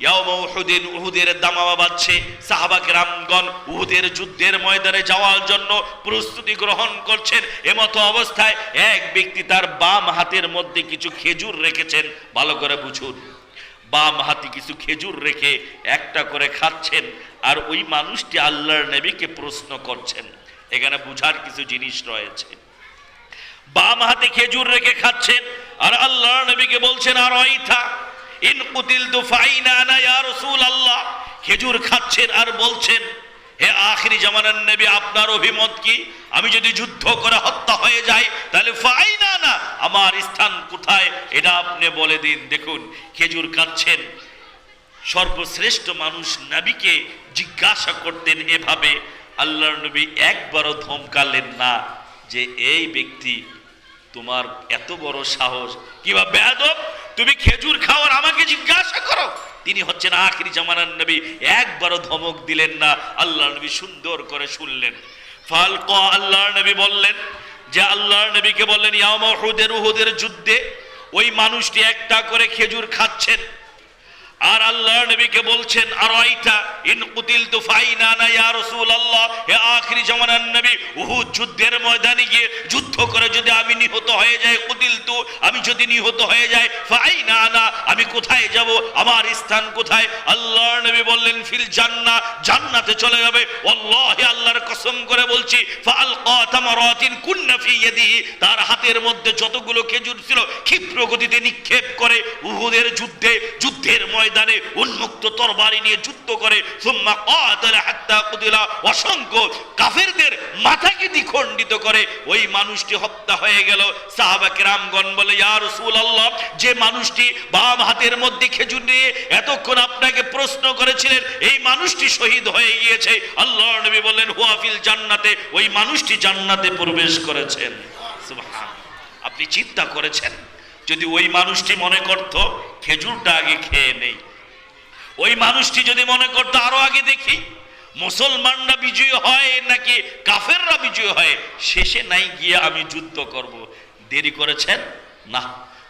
ইয়াউমা উহুদিন, উহুদের দামামা বাজছে। সাহাবা কেরামগণ উহুদের যুদ্ধের ময়দানে যাওয়ার জন্য প্রস্তুতি গ্রহণ করছেন। এমতো অবস্থায় এক ব্যক্তি তার বাম হাতের মধ্যে কিছু খেজুর রেখেছেন। ভালো করে বুঝুন, বাম হাতে কিছু খেজুর রেখে একটা করে খাচ্ছেন, আর ওই মানুষটি আল্লাহর নবীকে প্রশ্ন করছেন। এখানে বুঝার কিছু জিনিস রয়েছে। বাম হাতে খেজুর রেখে খাচ্ছেন আর আল্লাহর নবীকে বলছেন, আর আইতা ইন কুতিলতু ফাইনা আনা ইয়া রাসূলুল্লাহ। খেজুর খাচ্ছেন আর বলছেন, হে আখিরি জামানার নবী, আপনার অভিমত কি? আমি যদি যুদ্ধ করে হত্যা হয়ে যাই তাহলে ফাইনা না, আমার স্থান কোথায় এটা আপনি বলে দিন। দেখুন, খেজুর খাচ্ছেন। সর্বশ্রেষ্ঠ মানুষ নবীকে জিজ্ঞাসা করতেন এভাবে। আল্লাহর নবী একবারও ধমকালেন না যে এই ব্যক্তি, তোমার এত বড় সাহস, কিবা বেয়াদব, তুমি খেজুর খাও আর আমাকে জিজ্ঞাসা করো। তিনি হচ্ছেন আখিরি জামানার নবী, একবারও ধমক দিলেন না। আল্লাহর নবী সুন্দর করে শুনলেন। ফালকা, আল্লাহর নবী বললেন যে, আল্লাহর নবীকে বললেন, ইয়াউমা উহুদের যুদ্ধে ওই মানুষটি একটা করে খেজুর খাচ্ছেন আর আল্লাহর নবীকে বলছেন, আর আইতা ইন কুতিলতু ফাইনা আনা ইয়া রাসূলুল্লাহ। হে আখিরি জামানার নবী, উহুদ যুদ্ধের ময়দানে গিয়ে যুদ্ধ করে যদি আমি নিহত হয়ে যাই, কুতিলতু, আমি যদি নিহত হয়ে যাই, ফাইনা আনা, আমি কোথায় যাব, আমার স্থান কোথায়? আল্লাহর নবী বললেন, ফিল জান্নাহ, জান্নাতে চলে যাবে। ওয়াল্লাহি, আল্লাহর কসম করে বলছি, ফালকা তামারাতিন কুন্না ফি ইয়াদিহি, তার হাতের মধ্যে যতগুলো খেজুর ছিল ক্ষিপ্র গতিতে নিক্ষেপ করে উহুদের যুদ্ধের ময়দানে উন্মুক্ত তরবারি নিয়ে যুদ্ধ করে। সুম্মা কাতালা হাত্তা কুতিলা, অসংখ্য কাফেরদের মাথাকে দ্বিখণ্ডিত করে ওই মানুষটি হত্যা হয়ে গেল। সাহাবা কেরামগণ বলে, ইয়া রাসূলুল্লাহ, যে মানুষটি বাম হাতের মধ্যে খেজুর নিয়ে এতক্ষণ আপনাকে প্রশ্ন করেছিলেন, এই মানুষটি শহীদ হয়ে গিয়েছে। আল্লাহর নবী বললেন, হুয়া ফিল জান্নাতে, ওই মানুষটি জান্নাতে প্রবেশ করেছেন। সুবহানাল্লাহ। আপনি চিন্তা করেছেন, যদি ওই মানুষটি মনে করত খেজুরটা আগে খেয়ে নেই, ওই মানুষটি যদি মনে করতো আরো আগে দেখি মুসলমানরা বিজয়ী হয় নাকি কাফেররা বিজয়ী হয়, শেষে নাই গিয়ে আমি যুদ্ধ করব, দেরি করেছেন না,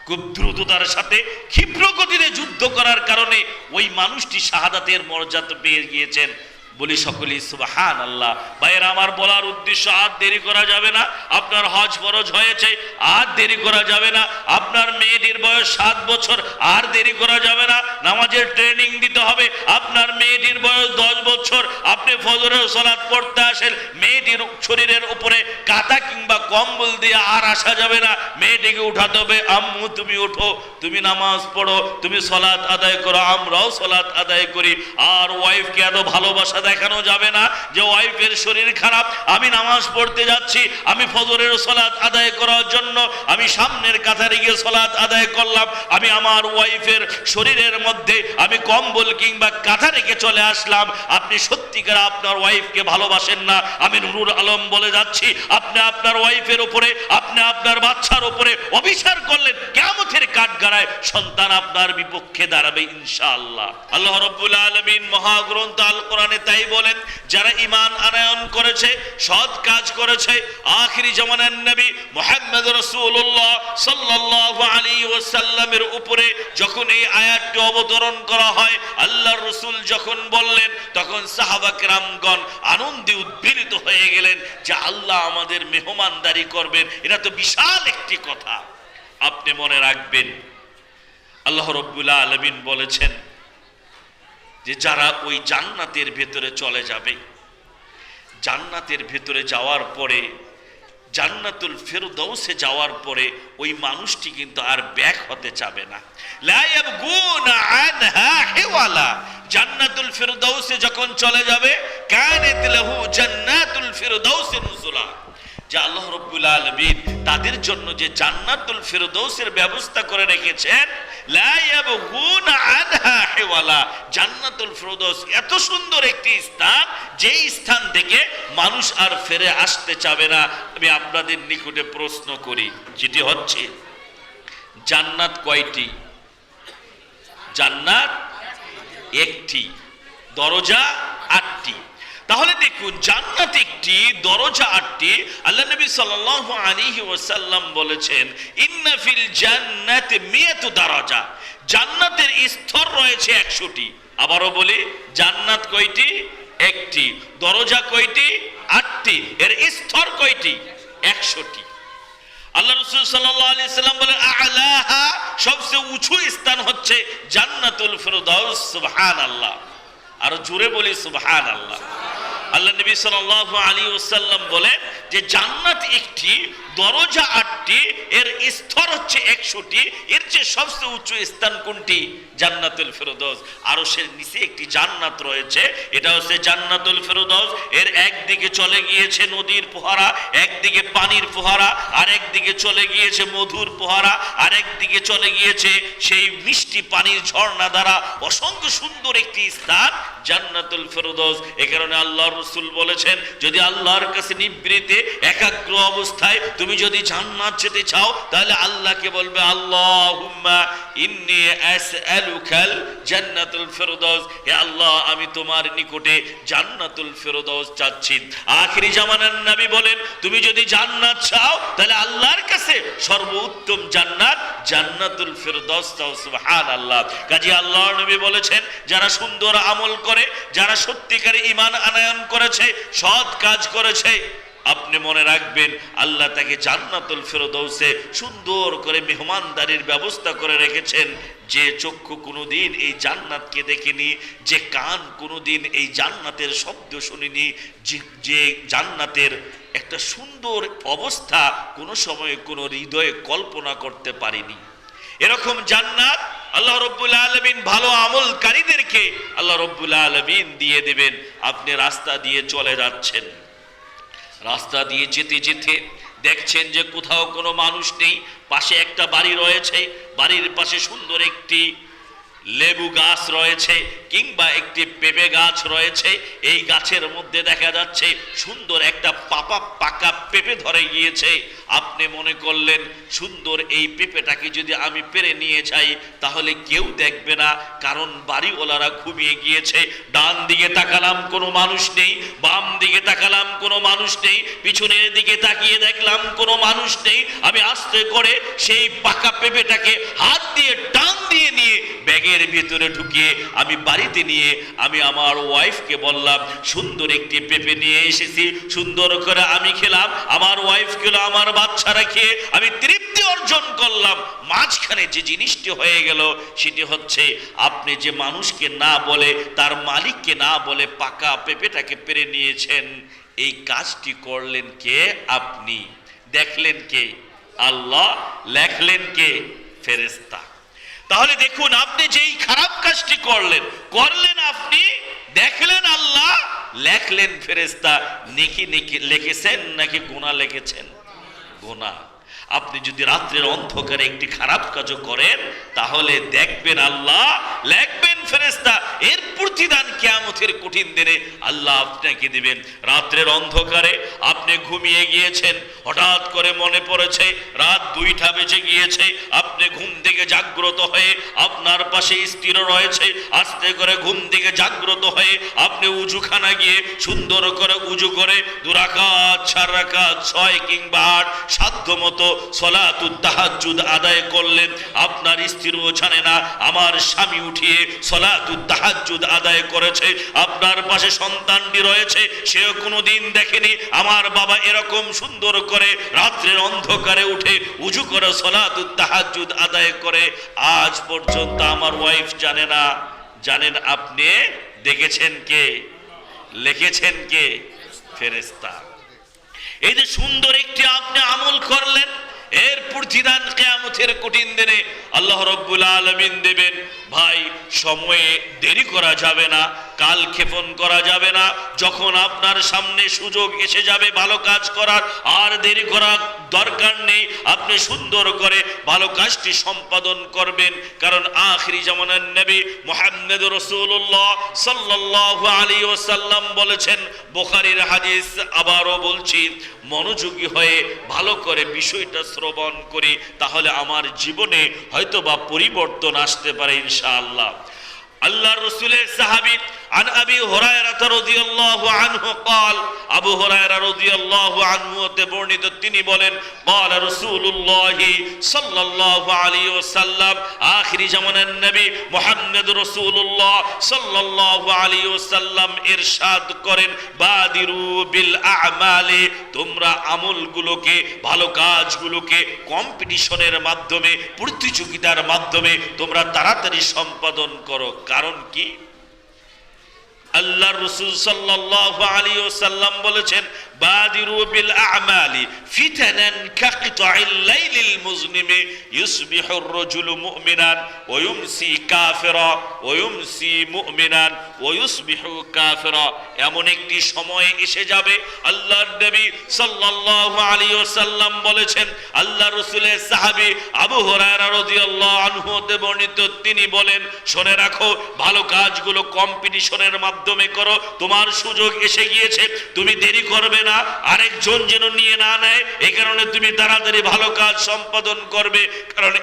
খুব দ্রুততার সাথে ক্ষিপ্র গতিতে যুদ্ধ করার কারণে ওই মানুষটি শাহাদাতের মর্যাদা পেয়ে গিয়েছেন। বলি সকলেই সুবহানাল্লাহ। ভাইয়েরা আমার, বলার উদ্দেশ্য, আর দেরি করা যাবে না। আপনার হজ ফরজ হয়েছে, আর দেরি করা যাবে না। আপনার মেয়েটির বয়স 7 বছর, আর দেরি করা যাবে না। নামাজের ট্রেনিং দিতে হবে। আপনার মেয়েটির বয়স 10 বছর, আপনি ফজরের সালাত পড়তে আসেন, মেয়েটির শরীরের উপরে কাঁথা কিংবা কম্বল দিয়ে আর আসা যাবে না। মেয়েটিকে উঠাতে হবে, আম্মু তুমি ওঠো, তুমি নামাজ পড়ো, তুমি সালাত আদায় করো, আমরাও সালাত আদায় করি। আর ওয়াইফকে এত ভালোবাসা দেখানো যাবে না যে ওয়াইফের শরীর খারাপ, আমি নামাজ পড়তে যাচ্ছি, আমি ফজরের সালাত আদায় করার জন্য আমি সামনের কাতারে গিয়ে সালাত আদায় করলাম, আমি আমার ওয়াইফের শরীরের মধ্যে আমি কম্বল কিংবা কাঁথা রেখে চলে আসলাম। আপনি সত্যিকার আপনার ওয়াইফকে ভালোবাসেন না। আমি নুরুল আলম বলে যাচ্ছি, আপনি আপনার ওয়াইফের উপরে, আপনি আপনার বাচ্চার উপরে অবিচার করলেন, কিয়ামতের কাঠগড়ায় সন্তান আপনার বিপক্ষে দাঁড়াবে ইনশাআল্লাহ। আল্লাহ রাব্বুল আলামিন মহাগ্রন্থ আল কোরআনে তাই বলেন, যারা ঈমান আনয়ন করেছে, সৎ কাজ করেছে, আখিরি জামানার নবী মুহাম্মদ রাসূলুল্লাহ সাল্লাল্লাহু আলাইহি ওয়াসাল্লামের উপরে যখন এই আয়াতটি অবতরণ করা হয়, আল্লাহর রাসূল যখন বললেন, তখন সাহাবা কেরামগণ আনন্দে উদ্বেলিত হয়ে গেলেন যে আল্লাহ আমাদের মেহমানদারি করবেন। এটা তো বিশাল একটি কথা। আপনি মনে রাখবেন, আল্লাহ রাব্বুল আলামিন বলেছেন যে যারা ওই জান্নাতের ভেতরে চলে যাবে, জান্নাতের ভেতরে যাওয়ার পরে, জান্নাতুল ফেরদাউসে যাওয়ার পরে ওই মানুষটি কিন্তু আর ব্যাক হতে চাবে না। লা ইয়াবগুনা আনহা হিওয়ালা, জান্নাতুল ফেরদাউসে যখন চলে যাবে, কানাত লাহু জান্নাতুল ফেরদাউসে নুজুলা, যে আল্লাহ রাব্বুল আলামিন তাদের জন্য যে জান্নাতুল ফেরদাউসের ব্যবস্থা করে রেখেছেন, লা ইয়াবগুনা আনহা হিওয়ালা, জান্নাতুল ফেরদাউস এত সুন্দর একটি স্থান, যেই স্থান থেকে মানুষ আর ফিরে আসতে চাবে না। আমি আপনাদের নিকটে প্রশ্ন করি, যেটি হচ্ছে, জান্নাত কয়টি? জান্নাত একটি, দরজা 8টি। তাহলে দেখুন, জান্নাত একটি, দরজা 8টি। আল্লাহ নবী সাল্লাল্লাহু আলাইহি ওয়াসাল্লাম বলেছেন, ইন্না ফিল জান্নাতি মিয়াতু দারাজা, জান্নাতের স্তর রয়েছে 100টি। আবারও বলি, জান্নাত কয়টি? একটি। দরজা কয়টি? 8টি। এর স্তর কয়টি? 100টি। আল্লাহ রাসূল সাল্লাল্লাহু আলাইহি সাল্লাম বলেন, আ'লাহা, সবচেয়ে উঁচু স্থান হচ্ছে জান্নাতুল ফিরদাউস। সুবহানাল্লাহ। আর জোরে বলি সুবহানাল্লাহ। আল্লাহ নবী সাল্লাল্লাহু আলাইহি ওয়াসাল্লাম বলেন যে জান্নাত একটি, দরজা 8টি, এর স্তর হচ্ছে 100টি। এর চেয়ে সবচেয়ে উঁচু স্থান কোনটি? জান্নাতুল ফিরদাউস। আরশের নিচে একটি জান্নাত রয়েছে, এটা হচ্ছে জান্নাতুল ফিরদাউস। এর একদিকে চলে গিয়েছে নদীর ফোয়ারা, একদিকে পানির ফোয়ারা, আর একদিকে চলে গিয়েছে মধুর ফোয়ারা, আর একদিকে চলে গিয়েছে সেই মিষ্টি পানির ঝর্ণা দ্বারা অসংখ্য সুন্দর একটি স্থান জান্নাতুল ফিরদাউস। এ কারণে আল্লাহর রাসূল বলেছেন, যদি আল্লাহর কাছে নিবৃতে একাগ্র অবস্থায় তুমি যদি জান্নাত যেতে চাও, তাহলে আল্লাহকে বলবে, আল্লাহুম্মা ইন্নী আসআলুকাল জান্নাতুল ফিরদাউস। হে আল্লাহ, আমি তোমার নিকটে জান্নাতুল ফিরদাউস চাচ্ছি। আখিরি জামানার নবী বলেন, তুমি যদি জান্নাত চাও, তাহলে আল্লাহর কাছে সর্বোত্তম জান্নাত জান্নাতুল ফিরদাউস চাও। সুবহানাল্লাহ। কাজী আল্লাহর নবী বলেছেন, যারা সুন্দর আমল করে, যারা সত্যিকারে ঈমান আনয়ন করেছে, সৎ কাজ করেছে, আপনি মনে রাখবেন আল্লাহ তাকে জান্নাতুল ফিরদাউসে সুন্দর করে মেহমানদারির ব্যবস্থা করে রেখেছেন। যে চক্ষু কোনোদিন এই জান্নাতকে দেখেনি, যে কান কোনোদিন এই জান্নাতের শব্দ শুনিনি, যে জান্নাতের একটা সুন্দর অবস্থা কোনো সময় কোনো হৃদয়ে কল্পনা করতে পারেনি, এরকম জান্নাত আল্লাহ রাব্বুল আলামিন ভালো আমলকারীদেরকে আল্লাহ রাব্বুল আলামিন দিয়ে দেবেন। আপনি রাস্তা দিয়ে চলে যাচ্ছেন, রাস্তা দিয়ে যেতে যেতে দেখছেন যে কোথাও কোনো মানুষ নেই, পাশে একটা বাড়ি রয়েছে, বাড়ির পাশে সুন্দর একটি লেবু গাছ রয়েছে কিংবা একটি পেঁপে গাছ রয়েছে। এই গাছের মধ্যে দেখা যাচ্ছে সুন্দর একটা পাকা পেঁপে ধরে গিয়েছে। আপনি মনে করলেন, সুন্দর এই পেঁপেটাকে যদি আমি পেরে নিয়ে যাই তাহলে কেউ দেখবে না, কারণ বাড়িওয়ালারা ঘুমিয়ে গিয়েছে। ডান দিকে তাকালাম, কোনো মানুষ নেই। বাম দিকে তাকালাম, কোনো মানুষ নেই। পিছনের দিকে তাকিয়ে দেখলাম কোনো মানুষ নেই। আমি আস্তে করে সেই পাকা পেঁপেটাকে হাত দিয়ে টান দিয়ে নিয়ে ব্যাগের ভিতরে ঢুকিয়ে আমি বাড়িতে নিয়ে আমি আমার ওয়াইফকে বললাম, সুন্দর একটি পেঁপে নিয়ে এসেছি, সুন্দর করে আমি খেলাম, আমার ওয়াইফ খেলো, আমার বাচ্চারা খেয়ে আমি তৃপ্তি অর্জন করলাম। মাঝখানে যে জিনিসটি হয়ে গেল সেটি হচ্ছে, আপনি যে মানুষকে না বলে, তার মালিককে না বলে পাকা পেঁপেটাকে পেরে নিয়েছেন, এই কাজটি করলেন কে? আপনি। দেখলেন কে? আল্লাহ। লেখলেন কে? ফেরেশতা। তাহলে দেখুন, আপনি যেই খারাপ কাজটি করলেন আপনি, দেখলেন আল্লাহ, লেখলেন ফেরেশতা। নেকি লিখেছেন নাকি গুনাহ লিখেছেন? গুনাহ। আপনি যদি রাত্রের অন্ধকারে একটি খারাপ কাজও করেন, তাহলে দেখবেন আল্লাহ, লিখবেন ফেরেশতা। এর প্রতিদান কিয়ামতের কঠিন দিনে আল্লাহ আপনাকে দিবেন। রাত্রের অন্ধকারে আপনি ঘুমিয়ে গিয়েছেন, হঠাৎ করে মনে পড়েছে রাত 2টা বেজে গিয়েছে। আপনি ঘুম থেকে জাগ্রত হয়ে, আপনার পাশে স্ত্রী রয়েছে, আস্তে করে ঘুম থেকে জাগ্রত হয়ে আপনি উজুখানা গিয়ে সুন্দর করে উজু করে 2 রাকাত 4 রাকাত 6 কিংবা 8 সাধ্যমতো সলাতুত তাহাজ্জুদ আদায় করলেন। আপনার স্ত্রীও জানে না আমার স্বামী উঠিয়ে সলাতুত তাহাজ্জুদ আদায় করেছে। আপনার পাশে সন্তানটি রয়েছে, সেও কোনোদিন দেখেনি আমার বাবা এরকম সুন্দর করে রাত্রের অন্ধকারে উঠে উজু করে সলাতুত তাহাজ্জুদ আদায় করে। আজ পর্যন্ত আমার ওয়াইফ জানে না। জানেন আপনি? দেখেছেন কে? লিখেছেন কে? ফেরেশতা। এই যে সুন্দর একটি আপনি আমল করলেন, এর প্রতিদান কিয়ামতের কঠিন দিনে আল্লাহ রাব্বুল আলামিন দেবেন। ভাই, সময়ে দেরি করা যাবে না, কাল ক্ষেপণ করা যাবে না। যখন আপনার সামনে সুযোগ এসে যাবে ভালো কাজ করার, আর দেরি করার দরকার নেই। আপনি সুন্দর করে ভালো কাজটি সম্পাদন করবেন, কারণ আখিরি জামানার নবী মুহাম্মদ রাসূলুল্লাহ সাল্লাল্লাহু আলাইহি ওয়াসাল্লাম বলেছেন, বুখারীর হাদিস, আবারও বলছি, মনোযোগী হয়ে ভালো করে বিষয়টা শ্রবণ করি, তাহলে আমার জীবনে হয়তোবা পরিবর্তন আসতে পারে ইনশাআল্লাহ। আল্লাহর রাসূলের সাহাবী عن أبي هريرة رضي الله عنه قال আবু হুরায়রা রাদিয়াল্লাহু আনহু হতে বর্ণিত তিনি বলেন قال رسول الله صلى الله عليه وسلم আখিরি জামানের নবী মুহাম্মদ রাসূলুল্লাহ সাল্লাল্লাহু আলাইহি ওয়াসাল্লাম ইরশাদ করেন বাদিরু বিল আ'মালি তোমরা আমলগুলোকে ভালো কাজগুলোকে কম্পিটিশনের মাধ্যমে প্রতিযোগিতার মাধ্যমে তোমরা তাড়াতাড়ি সম্পাদন করো কারণ কি আল্লাহর রাসূল সাল্লাল্লাহু আলাইহি ওয়াসাল্লাম বলেছেন বাদিরু বিল আ'মালি ফিতানান কাকিতাইল লাইলিল মুজলিমি ইউসবিহুর রাজুলু মুমিনান ওয়া ইউমসি কাফিরা ওয়া ইউমসি মুমিনান ওয়া ইউসবিহু কাফিরা এমন একটি সময় এসে যাবে আল্লাহর নবী সাল্লাল্লাহু আলাইহি ওয়াসাল্লাম বলেছেন আল্লাহর রাসূলের সাহাবী আবু হুরায়রা রাদিয়াল্লাহু আনহু হতে বর্ণিত তিনি বলেন শুনে রাখো ভালো কাজগুলো কম্পিটিশনের মাধ্যমে করো তোমার সুযোগ এসে গিয়েছে তুমি দেরি করবে না আরেকজন যেন নিয়ে না নেয় এই কারণে তুমি তাড়াতাড়ি ভালো কাজ সম্পাদন করবে কারণ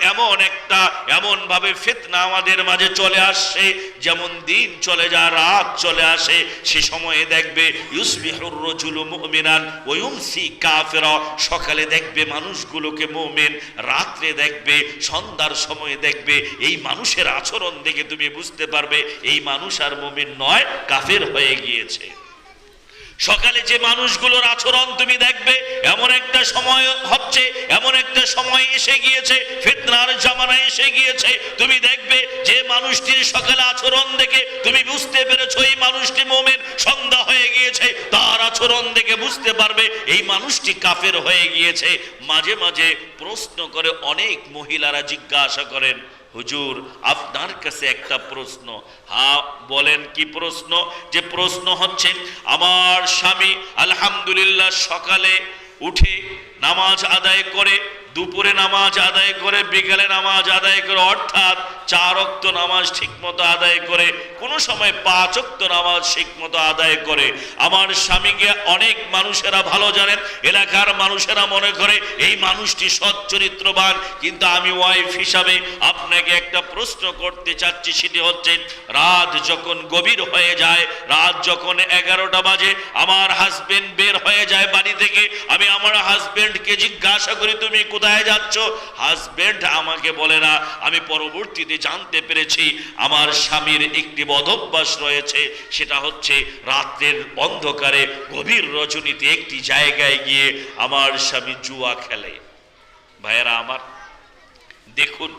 এমন ভাবে ফিতনা আমাদের মাঝে চলে আসছে যেমন দিন চলে যায় রাত চলে আসে সে সময়ে দেখবে ইউসবিহুর রাজুলু মুমিনান ওয়া ইউমসি কাফিরা সকালে দেখবে মানুষগুলোকে মুমিন রাতে দেখবে সন্ধ্যার সময়ে দেখবে এই মানুষের আচরণ দেখে তুমি বুঝতে পারবে এই মানুষ আর মুমিন নয় কাফের হয়ে গিয়েছে সকালে যে মানুষগুলোর আচরণ তুমি দেখবে এমন একটা সময় হচ্ছে এমন একটা সময় এসে গিয়েছে ফিতনার জামানা এসে গিয়েছে তুমি দেখবে যে মানুষটির সকালে আচরণ দেখে তুমি বুঝতে পেরেছো এই মানুষটি মুমিন সন্ধ্যা হয়ে গিয়েছে তার আচরণ দেখে বুঝতে পারবে এই মানুষটি কাফের হয়ে গিয়েছে মাঝে মাঝে প্রশ্ন করে অনেক মহিলারা জিজ্ঞাসা করেন হুজুর আপনার কাছে একটা প্রশ্ন হ্যাঁ বলেন কি প্রশ্ন যে প্রশ্ন হচ্ছে আমার স্বামী আলহামদুলিল্লাহ সকালে উঠে নামাজ আদায় করে দুপুরে নামাজ আদায় করে বিকালে নামাজ আদায় করে অর্থাৎ 4 ওয়াক্ত নামাজ ঠিকমতো আদায় করে কোন সময় 5 ওয়াক্ত নামাজ ঠিকমতো আদায় করে আমার স্বামীকে অনেক মানুষেরা ভালো জানেন এলাকার মানুষেরা মনে করে এই মানুষটি সৎ চরিত্রবান কিন্তু আমি ওয়াইফ হিসাবে আপনাকে একটা প্রশ্ন করতে চাচ্ছি সেটি হচ্ছে রাত যখন গভীর হয়ে যায় রাত যখন 11টা বাজে আমার হাজবেন্ড বের হয়ে যায় বাড়ি থেকে আমি আমার হাজবেন্ডকে জিজ্ঞাসা করি তুমি কোথায় যাচ্ছ হাজবেন্ড আমাকে বলে না আমি পরবর্তীতে জানতে পেরেছি আমার স্বামীর একটি বদঅভ্যাস রয়েছে সেটা হচ্ছে রাতের অন্ধকারে গভীর রজনীতে একটি জায়গায় গিয়ে আমার স্বামী জুয়া খেলে ভাইয়েরা আমার দেখুন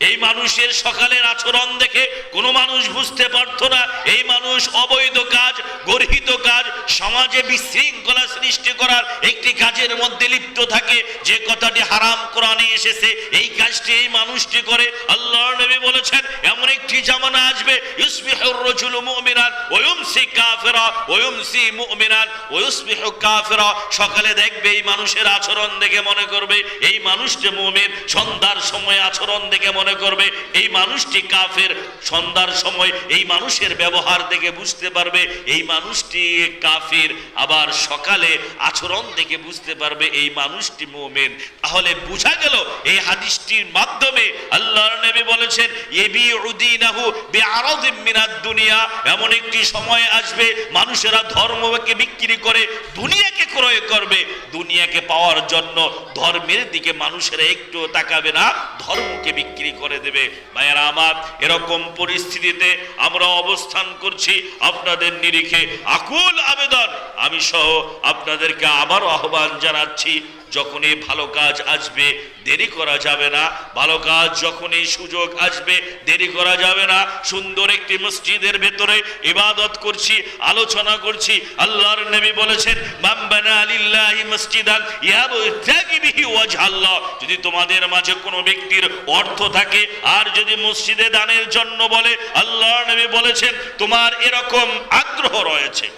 এই মানুষের সকালের আচরণ দেখে কোনো মানুষ বুঝতে পারতো না এই মানুষ অবৈধ কাজ গর্হিত কাজ সমাজে বিশৃঙ্খলা সৃষ্টি করার একটি কাজের মধ্যে লিপ্ত থাকে যে কথাটি হারাম কোরআনে এসেছে এই কাজটি এই মানুষটি করে আল্লাহর নবী বলেছেন এমন একটি জামানা আসবে ইউসবিহুর রাজুলু মুমিনান ওয়া ইউমসি কাফিরা ওয়া ইউমসি মুমিনান ওয়া ইউসবিহু কাফিরা সকালে দেখবে এই মানুষের আচরণ দেখে মনে করবে এই মানুষটি মুমিন সন্ধ্যার সময় আচরণ দেখে মনে করবে এই মানুষটি কাফের সন্ধ্যার সময় এই মানুষের ব্যবহার দেখে বুঝতে পারবে এই মানুষটি কাফের আবার সকালে আচরণ দেখে বুঝতে পারবে এই মানুষটি মুমিন তাহলে বোঝা গেল এই হাদিসটির মাধ্যমে আল্লাহর নবী বলেছেন ইয়াবিউদিনাহু বিআরাদিন মিনাদ দুনিয়া এমন একটি সময় আসবে মানুষেরা ধর্মকে বিক্রি করে দুনিয়াকে ক্রয় করবে দুনিয়াকে পাওয়ার জন্য ধর্মের দিকে মানুষেরা একটু তাকাবে না ধর্মকে বিক্রি করে দেবে ভাইয়েরা আমার এরকম পরিস্থিতিতে আমরা অবস্থান করছি আপনাদের নিরিখে আকুল আবেদন আমি সহ আপনাদেরকে আবারও আহ্বান জানাচ্ছি যখনই ভালো কাজ আসবে দেরি করা যাবে না ভালো কাজ যখনই সুযোগ আসবে দেরি করা যাবে না সুন্দর একটি মসজিদের ভেতরে ইবাদত করছি আলোচনা করছি আল্লাহর নবী বলেছেন মান বানা লিল্লাহি মসজিদান ইয়াবতাগি বিহি ওয়াজহাল্লাহ যদি তোমাদের মাঝে কোনো ব্যক্তির অর্থ থাকে আর যদি মসজিদে দানের জন্য বলে আল্লাহর নবী বলেছেন তোমার এরকম আগ্রহ রয়েছে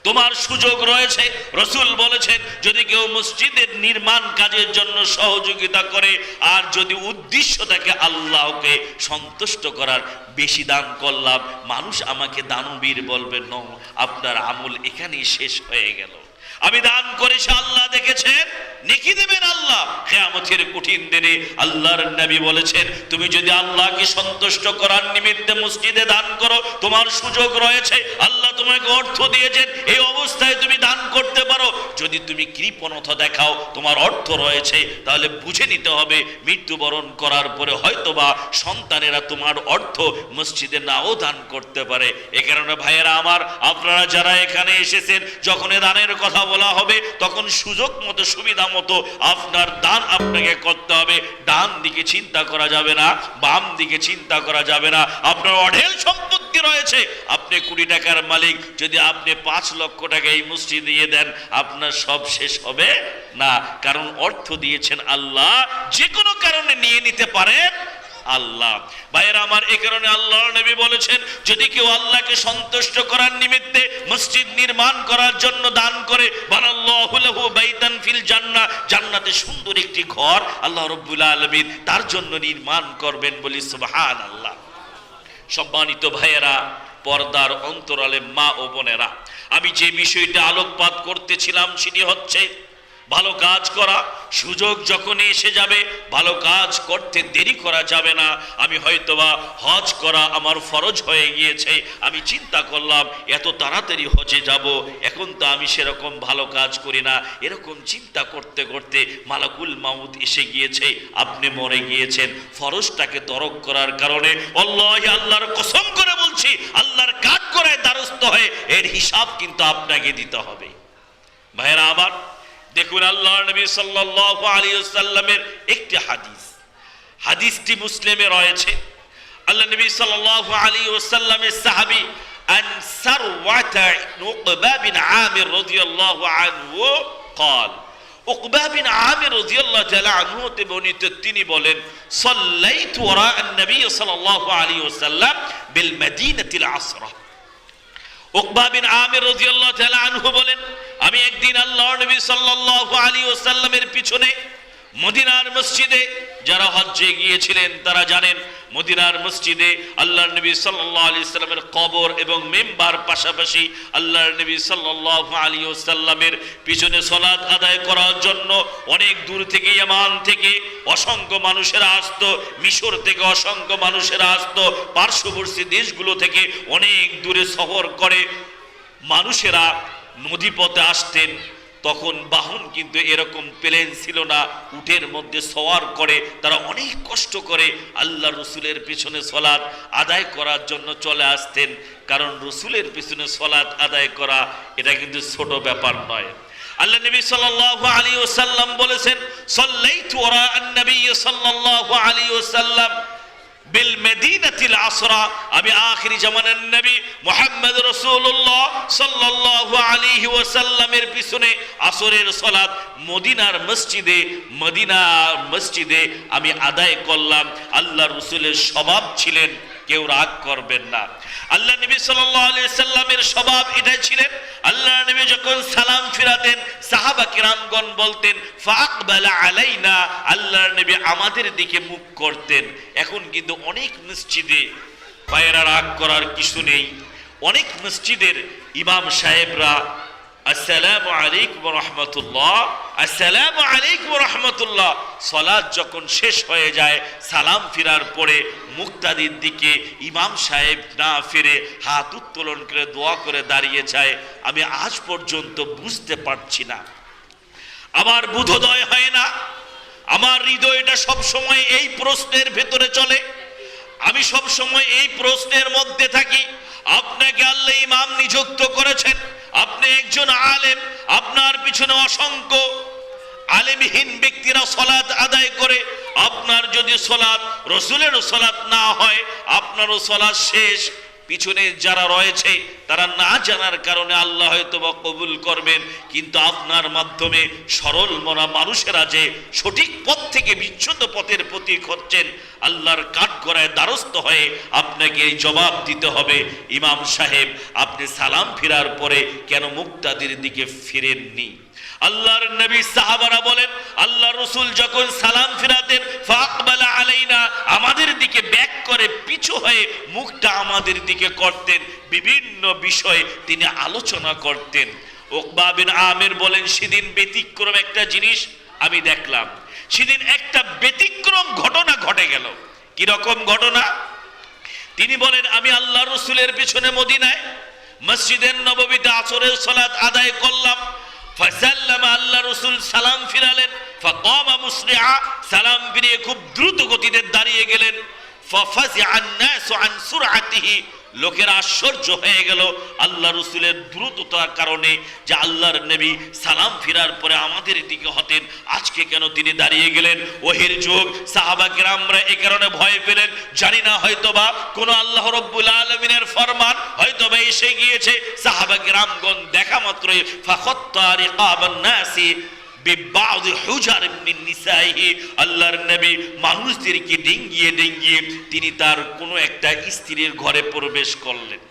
তোমার সুযোগ রয়েছে রাসূল বলেছেন যদি কেউ মসজিদের নির্মাণ কাজের জন্য সহযোগিতা করে আর যদি উদ্দেশ্য থাকে আল্লাহকে সন্তুষ্ট করার বেশি দান করলাম মানুষ আমাকে দানবীর বলবে না আপনার আমল এখানেই শেষ হয়ে গেল আমি দান করেছি, আল্লাহ দেখেছেন, নেকি দেবেন আল্লাহ। কিয়ামতের কঠিন দিনে আল্লাহর নবী বলেছেন, তুমি যদি আল্লাহকে সন্তুষ্ট করার নিমিত্তে মসজিদে দান করো, তোমার সুযোগ রয়েছে, আল্লাহ তোমাকে অর্থ দিয়েছেন, এই অবস্থায় তুমি দান করতে পারো। যদি তুমি কৃপণতা দেখাও, তোমার অর্থ রয়েছে, তাহলে বুঝে নিতে হবে মৃত্যুবরণ করার পরে হয়তোবা সন্তানেরা তোমার অর্থ মসজিদে নাও দান করতে পারে। এ কারণে ভাইয়েরা আমার, আপনারা যারা এখানে এসেছেন, যখন দানের কথা বলা হবে তখন সুযোগ মতো, সুবিধা মতো আপনার দান আপনাকে করতে হবে। ডান দিকে চিন্তা করা যাবে না, বাম দিকে চিন্তা করা যাবে না। আপনার অঢেল সম্পত্তি রয়েছে, আপনি 20 টাকার মালিক, যদি আপনি 5 লক্ষ টাকা এই মসজিদে দিয়ে দেন, আপনার সব শেষ হবে না। কারণ অর্থ দিয়েছেন আল্লাহ, যে কোনো কারণে নিয়ে নিতে পারেন আল্লাহ। ভাইয়েরা আমার, এই কারণে আল্লাহর নবী বলেছেন, যদি কেউ আল্লাহকে সন্তুষ্ট করার নিমিত্তে মসজিদ নির্মাণ করার জন্য দান করে, বানাল্লাহু লাহু বাইতান ফিল জান্নাহ, জান্নাতে সুন্দর একটি ঘর আল্লাহ রাব্বুল আলামিন তার জন্য নির্মাণ করবেন, বলি সুবহানাল্লাহ। সম্মানিত ভাইয়েরা, পর্দার অন্তরালে মা ও বোনেরা, আমি যে বিষয়টা আলোকপাত করতেছিলাম সেটি হচ্ছে ভালো কাজ করা। সুযোগ যখনই এসে যাবে, ভালো কাজ করতে দেরি করা যাবে না। আমি হয়তোবা হজ করা আমার ফরজ হয়ে গিয়েছে, আমি চিন্তা করলাম এত তাড়াতাড়ি হজে যাব, এখন তো আমি সেরকম ভালো কাজ করি না। এরকম চিন্তা করতে করতে মালাকুল মাউত এসে গিয়েছে, আপনি মরে গিয়েছেন। ফরজটাকে তরক করার কারণে আল্লাহ, আল্লাহর কসম করে বলছি, আল্লাহর কাঠ করায় দ্বারস্থ হয়ে এর হিসাব কিন্তু আপনাকে দিতে হবে। ভাইয়েরা আমার, দেখুন আল্লাহর নবী সাল্লাল্লাহু আলাইহি ওয়াসাল্লামের একটি হাদিস, হাদিসটি মুসলিমে রয়েছে। আল্লাহ নবী সাল্লাল্লাহু আলাইহি ওয়াসাল্লামের সাহাবী আনসার ওয়াতা উকবা বিন আমির রাদিয়াল্লাহু আনহু قال, উকবা বিন আমির রাদিয়াল্লাহু তাআলা আনহু তে বর্ণিত, তিনি বলেন, সাল্লাইতু ওয়ারা আন-নবী সাল্লাল্লাহু আলাইহি ওয়াসাল্লাম বিল মদিনাতিল আসরা। উকবা বিন আমির রাদিয়াল্লাহু তাআলা আনহু বলেন, আমি একদিন আল্লাহর নবী সাল্লাল্লাহু আলাইহি ওয়াসাল্লামের পিছনে মদিনার মসজিদে, যারা হজ্জে গিয়েছিলেন তারা জানেন, মদিনার মসজিদে আল্লাহর নবী সাল্লাল্লাহু আলাইহি ওয়াসাল্লামের কবর এবং মিম্বার পাশাপাশি আল্লাহর নবী সাল্লাল্লাহু আলাইহি ওয়াসাল্লামের পিছনে সালাত আদায় করার জন্য অনেক দূর থেকে, ইয়ামান থেকে অসংখ্য মানুষেরা আসতো, মিশর থেকে অসংখ্য মানুষেরা আসতো, পার্শ্ববর্তী দেশগুলো থেকে অনেক দূরে সফর করে মানুষেরা নদীপথে আসতেন। তখন বাহন কিন্তু এরকম প্লেন ছিল না, উটের মধ্যে সওয়ার করে তারা অনেক কষ্ট করে আল্লাহ রসুলের পিছনে সালাত আদায় করার জন্য চলে আসতেন। কারণ রসুলের পিছনে সালাত আদায় করা এটা কিন্তু ছোট ব্যাপার নয়। আল্লাহ নবী সাল্লাল্লাহু আলাইহি ওয়াসাল্লাম বলেছেন, সাল্লাইতু ওয়ারা আন-নবী সাল্লাল্লাহু আলাইহি ওয়াসাল্লাম বিল মদিনাতিল আসরা, আমি আখিরি জামানার নবী মুহাম্মদ রাসূলুল্লাহ সাল্লাল্লাহু আলাইহি ওয়াসাল্লামের পিছনে আসরের সালাত মদিনার মসজিদে আমি আদায় করলাম। আল্লাহ রাসূলের স্বভাব ছিলেন, কেউ রাগ করবেন না, আল্লাহ নবী সাল্লাল্লাহু আলাইহি ওয়াসাল্লামের স্বভাব এটাই ছিলেন, আল্লাহ নবী যখন সালাম ফিরাতেন সাহাবা কিরামগণ বলতেন ফাকবালা আলাইনা, আল্লাহর নবী আমাদের দিকে মুখ করতেন। এখন কিন্তু অনেক মসজিদে, ভাইয়েরা রাগ করার কিছু নেই, অনেক মসজিদের ইমাম সাহেবরা আসসালামু আলাইকুম ওয়া রাহমাতুল্লাহ, আসসালামু আলাইকুম ওয়া রাহমাতুল্লাহ, সালাত যখন শেষ হয়ে যায় সালাম ফিরার পরে মুক্তাদির দিকে ইমাম সাহেব না ফিরে হাত উত্তোলন করে দোয়া করে দাঁড়িয়ে যায়। আমি আজ পর্যন্ত বুঝতে পারছি না, আমার বোধোদয় হয় না, আমার হৃদয়টা সব সময় এই প্রশ্নের ভেতরে চলে, আমি সব সময় এই প্রশ্নের মধ্যে থাকি। আপনাকে আল্লাহ ইমাম নিযুক্ত করেছেন, আপনি একজন আলেম, আপনার পিছনে অসংখ্য আলেমহীন ব্যক্তিরা সালাত আদায় করে, আপনার যদি সালাত রসুলের সালাত না হয় আপনারও সালাত শেষ। পিছনে যারা রয়েছে তারা না জানার কারণে আল্লাহ হয়তো বা কবুল করবেন, কিন্তু আপনার মাধ্যমে সরল মনা মানুষেরা যে সঠিক পথ থেকে বিচ্যুত পথের প্রতীক হচ্ছেন, আল্লাহর কাঠগড়ায় দ্বারস্থ হয়ে আপনাকে এই জবাব দিতে হবে, ইমাম সাহেব আপনি সালাম ফিরার পরে কেন মুক্তাদির দিকে ফিরেননি? আল্লাহর নবী সাহাবারা বলেন, আল্লাহ রসুল যখন সালাম ফিরাতেন ফাকবালা আলাইনা, আমাদের দিকে ব্যাক করে পিছু হয়ে মুখটা আমাদের দিকে করতেন, বিভিন্ন বিষয়ে তিনি আলোচনা করতেন। উকবা বিন আমির বলেন, সেদিন ব্যতিক্রম একটা জিনিস আমি দেখলাম। সেদিন একটা ব্যতিক্রম ঘটনা ঘটে গেল। কি রকম ঘটনা? তিনি বলেন, আমি আল্লাহ রসুলের পিছনে মদিনায় মসজিদের নববীতে আসরের সালাত আদায় করলাম। ফাসাল্লামা, আল্লাহ রসুল সালাম ফিরালেন। ফাকামা মুসরিআ, সালাম ফিরিয়ে খুব দ্রুত গতিতে দাঁড়িয়ে গেলেন। ফাফাজিআন নাসু আন সুরআতিহি, লোকের আশ্চর্য হয়ে গেল আল্লাহ রসুলের দ্রুততার কারণে, যে আল্লাহর নবী সালাম ফিরার পরে আমাদের দিকে হতেন, আজকে কেন তিনি দাঁড়িয়ে গেলেন? ওহির যুগ, সাহাবা কিরামরা এই কারণে ভয় পেলেন, জানি না হয়তোবা কোন আল্লাহ রাব্বুল আলামিনের ফরমান হয়তোবা এসে গিয়েছে। সাহাবা কিরামগণ দেখা মাত্রই ফাখাত্তা রিকাবান নাসি বিবাউযি হুজার মিন নিসাইহি, আল্লাহর নবী মানুষদেরকে ডিঙ্গিয়ে ডিঙ্গিয়ে তিনি তার কোনো একটা স্ত্রীর ঘরে প্রবেশ করলেন।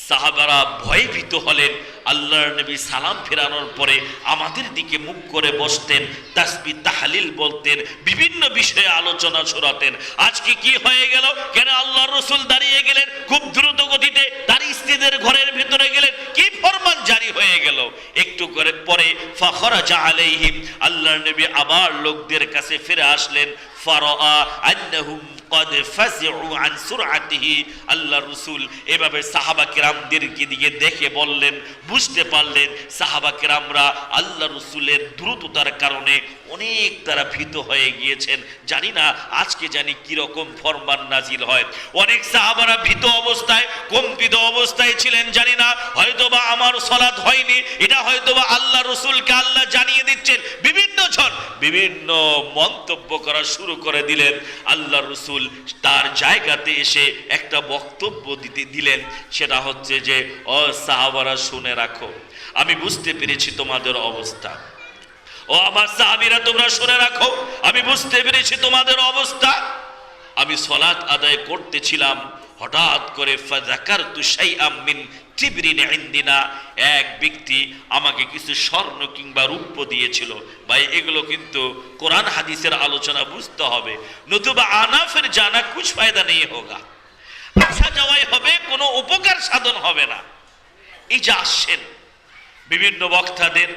সাহাবারা ভয়ভীত হলেন। আল্লাহর নবী সালাম ফেরানোর পরে আমাদের দিকে মুখ করে বসতেন, তাসবিহ তাহলিল বলতেন, বিভিন্ন বিষয়ে আলোচনা ছড়াতেন। আজকে কি হয়ে গেল? কেন আল্লাহর রাসূল দাঁড়িয়ে গেলেন, খুব দ্রুত গতিতে তার স্ত্রীদের ঘরের ভিতরে গেলেন? কি ফরমান জারি হয়ে গেল? একটু করে পরে ফাখরাজা আলাইহিম, আল্লাহর নবী আবার লোকদের কাছে ফিরে আসলেন। ফারাআ আন্নাহুম ক্বাদ ফাযিউ আন সুরআতিহি, আল্লাহ রাসূল এভাবে সাহাবা কিরামদেরকে দিকে দেখে বললেন, বুঝতে পারলেন সাহাবা কিরামরা আল্লাহ রাসূলের দ্রুততার কারণে অনেক তারা ভীত হয়ে গিয়েছেন। জানি না আজকে জানি কি রকম ফরমান নাজিল হয়। অনেক সাহাবারা ভীত অবস্থায়, কম্পিত অবস্থায় ছিলেন। জানি না হয়তোবা আমার সালাত হয়নি, এটা হয়তোবা আল্লাহ রাসূলকে আল্লাহ জানিয়ে দিচ্ছেন। বিভিন্ন জন বিভিন্ন মন্তব্য করা শুরু করে দিলেন। আল্লাহ রাসূল তার জায়গাতে এসে একটা বক্তব্য দিলেন। সেটা হচ্ছে যে, ও সাহাবারা শুনে রাখো, আমি বুঝতে পেরেছি তোমাদের অবস্থা। ও আমার সাহাবীরা তোমরা শুনে রাখো, আমি বুঝতে পেরেছি তোমাদের অবস্থা। আমি সালাত আদায় করতেছিলাম, হঠাৎ করে ফাযাকারতু শাইআম মিন তিবরিন ইনদিনা, এক ব্যক্তি আমাকে কিছু স্বর্ণ কিংবা রূপ্য দিয়েছিল। ভাই এগুলো কিন্তু কোরআন হাদিসের আলোচনা বুঝতে হবে, নতুবা আনাফের জানা কুছ ফায়দা নেই হোগা, আসা যাওয়াই হবে, কোনো উপকার সাধন হবে না। এই যে আসছেন বিভিন্ন বক্তাদের,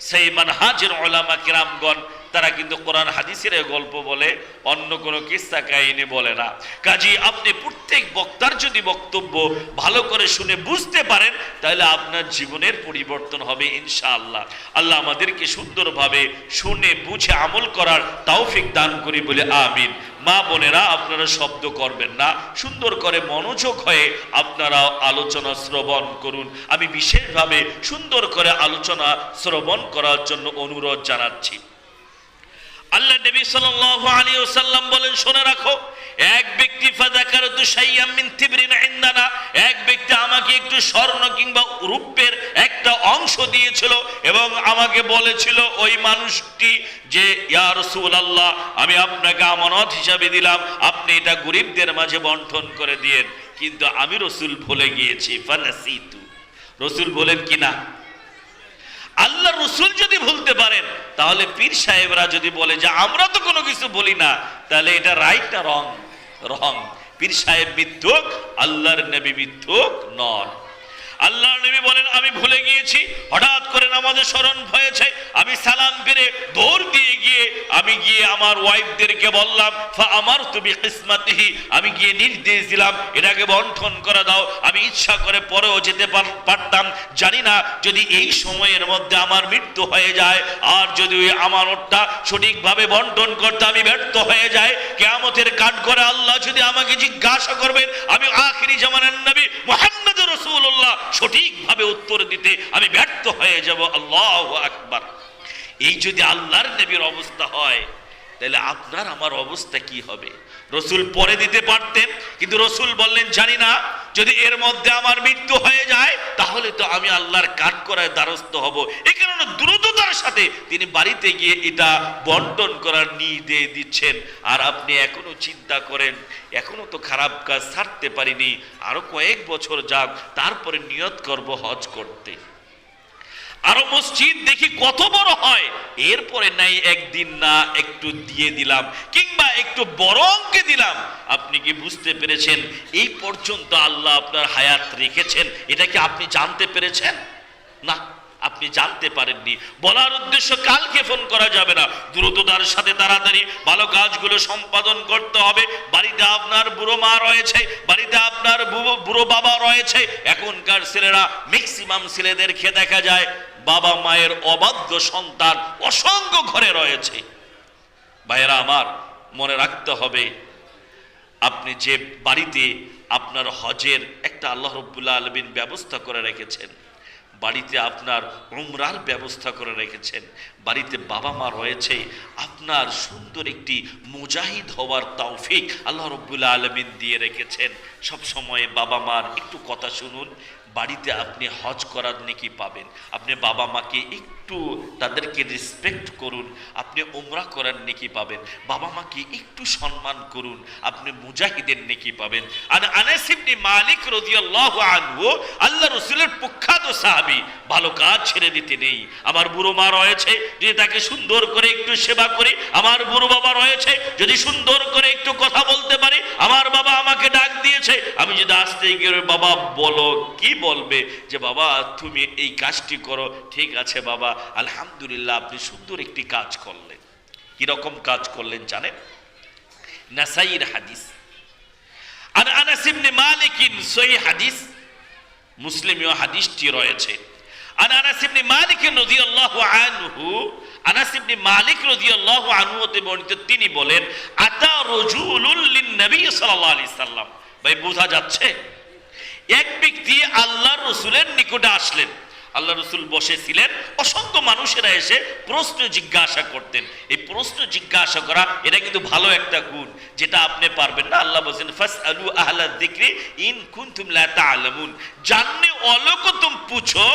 সেই মানহাজের উলামা কিরামগণ, তারা কিন্তু কোরআন হাদিসের গল্প বলে, অন্য কোনো কিস্সা কাহিনী বলে না। কাজী আপনি প্রত্যেক বক্তার যদি বক্তব্য ভালো করে শুনে বুঝতে পারেন, তাহলে আপনার জীবনের পরিবর্তন হবে ইনশাআল্লাহ। আল্লাহ আমাদেরকে সুন্দরভাবে শুনে বুঝে আমল করার তৌফিক দান করি বলে আমিন। মা বোনেরা, আপনারা শব্দ করবেন না, সুন্দর করে মনোযোগ হয়ে আপনারা আলোচনা শ্রবণ করুন। আমি বিশেষভাবে সুন্দর করে আলোচনা শ্রবণ করার জন্য অনুরোধ জানাচ্ছি। আল্লাহ নবী সাল্লাল্লাহু আলাইহি ওয়াসাল্লাম বলেন, শুনে রাখো, এক ব্যক্তি ফাযাকারতু শাইআম মিন তিবরিন ইনদানা, এক ব্যক্তি আমাকে একটু স্বর্ণ কিংবা রূপের একটা অংশ দিয়েছিল এবং আমাকে বলেছিল ওই মানুষটি যে, ইয়া রাসূলুল্লাহ, আমি আপনাকে আমানত হিসাবে দিলাম, আপনি এটা গরিবদের মাঝে বন্টন করে দিয়েন। কিন্তু আমি রাসূল ভুলে গিয়েছি, ফানাসিতু। রাসূল বলেন কি না, আল্লাহ রসুল যদি ভুলতে পারেন, তাহলে পীর সাহেবরা যদি বলে যে আমরা তো কোনো কিছু বলি না, তাহলে এটা রাইট না রং? রং। পীর সাহেব মিথ্যুক, আল্লাহর নবী মিথ্যুক নন। আল্লাহর নবী বলেন, আমি ভুলে গিয়েছি, হঠাৎ করে নামাজে স্মরণ হয়েছে, আমি সালাম ফিরে দৌড় দিয়ে গিয়ে আমি গিয়ে আমার ওয়াইফদেরকে বললাম, ফাআমারতু বিকিসমাতিহি, আমি গিয়ে নির্দেশ দিলাম এটাকে বন্টন করে দাও। আমি ইচ্ছা করে পরেও যেতে পারতাম, জানি না যদি এই সময়ের মধ্যে আমার মৃত্যু হয়ে যায়, আর যদি ওই আমানতটা সঠিকভাবে বন্টন করতে আমি ব্যর্থ হয়ে যায়, কিয়ামতের কাঠ করে আল্লাহ যদি আমাকে জিজ্ঞাসা করবেন, আমি আখিরি জামানার নবী মুহাম্মদ রাসূলুল্লাহ সঠিকভাবে উত্তর দিতে আমি ব্যর্থ হয়ে যাব। আল্লাহু আকবার। এই যদি আল্লাহর নবীর অবস্থা হয়, তাহলে আপনার আমার অবস্থা কি হবে? রসুল পরে দিতে পারতেন, কিন্তু রসুল বললেন, জানি না যদি এর মধ্যে আমার মৃত্যু হয়ে যায়, তাহলে তো আমি আল্লাহর কাঠগড়ায় দ্বারস্থ হব। এই কারণে দ্রুততার সাথে তিনি বাড়িতে গিয়ে এটা বন্টন করার নির্দেশ দিচ্ছেন। আর আপনি এখনো চিন্তা করেন, এখনো তো খারাপ কাজ ছাড়তে পারিনি, আরো কয়েক বছর যাক, তারপরে নিয়ত করব হজ করতে। আরো মসজিদ দেখি কত বড় হয়, এরপরে নাই একদিন না একটু দিয়ে দিলাম, কিংবা একটু বড় অঙ্কে দিলাম। আপনি কি বুঝতে পেরেছেন এই পর্যন্ত আল্লাহ আপনার হায়াত রেখেছেন? এটা কি আপনি জানতে পেরেছেন? না, আপনি জানতে পারেননি। বলার উদ্দেশ্য কালকে ফোন করা যাবে না, দ্রুততার সাথে তাড়াতাড়ি ভালো কাজগুলো সম্পাদন করতে হবে। বাড়িতে আপনার বুড়ো মা রয়েছে, বাড়িতে আপনার বুড়ো বাবা রয়েছে। এখনকার ছেলেরা, ম্যাক্সিমাম ছেলেদেরকে দেখা যায় বাবা মায়ের অবাধ্য সন্তান অসংখ্য ঘরে রয়েছে। ভাইয়েরা আমার, মনে রাখতে হবে, আপনি যে বাড়িতে আপনার হজের একটা আল্লাহ রাব্বুল আলামিন ব্যবস্থা করে রেখেছেন, বাড়িতে আপনার উমরার ব্যবস্থা করে রেখেছেন, বাড়িতে বাবা মা রয়েছে, আপনার সুন্দর একটি মুজাহিদ হওয়ার তৌফিক আল্লাহ রাব্বুল আলামিন দিয়ে রেখেছেন। সব সময় বাবা মার একটু কথা শুনুন, বাড়িতে আপনি হজ করার নেকি পাবেন। আপনি বাবা মাকে একটু তাদেরকে রেসপেক্ট করুন, আপনি উমরা করার নেকি পাবেন। বাবা মাকে একটু সম্মান করুন, আপনি মুজাহিদের নেকি পাবেন। আর আনাস ইবনে মালিক রাদিয়াল্লাহু আনহু, আল্লাহ রাসূলের প্রখ্যাত সাহাবী, ভালো কাজ ছেড়ে দিতে নেই। আমার বুড়ো মা রয়েছে, যদি তাকে সুন্দর করে একটু সেবা করি, আমার বুড়ো বাবা রয়েছে, যদি সুন্দর করে একটু কথা বলতে পারি, আমার বাবা আমাকে ডাক দিয়েছে, আমি যদি আসতে গিয়ে বাবা বলো, কি বলবে যে বাবা তুমি এই কাজটি করো, ঠিক আছে বাবা, আলহামদুলিল্লাহ আপনি সুন্দর একটি কাজ করলেন। কিরকম কাজ করলেন জানেন? নাসাইর হাদিস, আর আনাস ইবনে মালিক, সহিহ হাদিস, মুসলিমেও হাদিসটি রয়েছে। আর আনাস ইবনে মালিক রাদিয়াল্লাহু আনহু, আনাস ইবনে মালিক রাদিয়াল্লাহু আনহু হতে বর্ণিত, তিনি বলেন, আতা রাজুলুন লিন-নবী সাল্লাল্লাহু আলাইহি সাল্লাম। ভাই বোঝা যাচ্ছে, এক ব্যক্তি আল্লাহর রাসূলের নিকটে আসলেন। আল্লাহ রাসূল বসেছিলেন, অসংখ্য মানুষেরা এসে প্রশ্ন জিজ্ঞাসা করতেন। এই প্রশ্ন জিজ্ঞাসা করা এটা কিন্তু ভালো একটা গুণ, যেটা আপনি পারবেন না। আল্লাহ বলেন, ফাসআলু আহলা যিকরি ইন কুনতুম লা তা'লামুন, জাননে वालों को तुम पूछो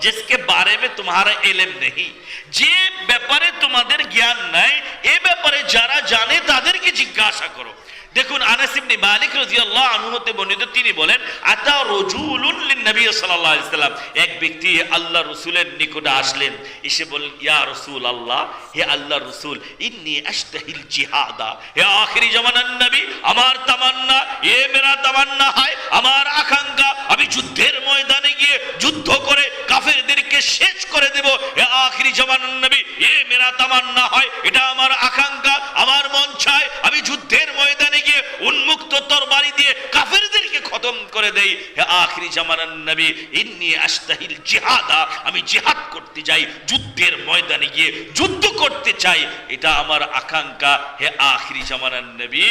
जिसके बारे में तुम्हारा इल्म नहीं। যে ব্যাপারে তোমাদের জ্ঞান নাই, এই ব্যাপারে যারা জানে তাদেরকে জিজ্ঞাসা করো। দেখুন, আনাস ইবনে মালিক রাদিয়াল্লাহু আনহু হতে বর্ণিত, তিনি বলেন, আতা রাজুলুন লিন-নবী সাল্লাল্লাহু আলাইহি সাল্লাম, এক ব্যক্তি আল্লাহর রাসূলের নিকটে আসলেন, এসে বললেন, ইয়া রাসূলুল্লাহ, হে আল্লাহর রাসূল, ইন্নী আশতাহিল জিহাদা, হে আখিরি জামানার নবী, আমার তামান্না, এ মেরা তামান্না হয়, আমার আকাঙ্ক্ষা, আমি যুদ্ধের ময়দানে গিয়ে যুদ্ধ করে কাফেরদেরকে শেষ করে দেব। হে আখিরি জামানার নবী, এ মেরা তামান্না হয়, এটা আমার আকাঙ্ক্ষা, আমার মন চায়, আমি যুদ্ধের ময়দানে গিয়ে উন্মুক্ত তরবারি দিয়ে কাফেরদেরকে খতম করে দেই। হে আখিরি জামানার নবী, ইন্নী আশতাহিল জিহাদা, আমি জিহাদ করতে চাই, যুদ্ধের ময়দানে গিয়ে যুদ্ধ করতে চাই, এটা আমার আকাঙ্ক্ষা। হে আখিরি জামানার নবী,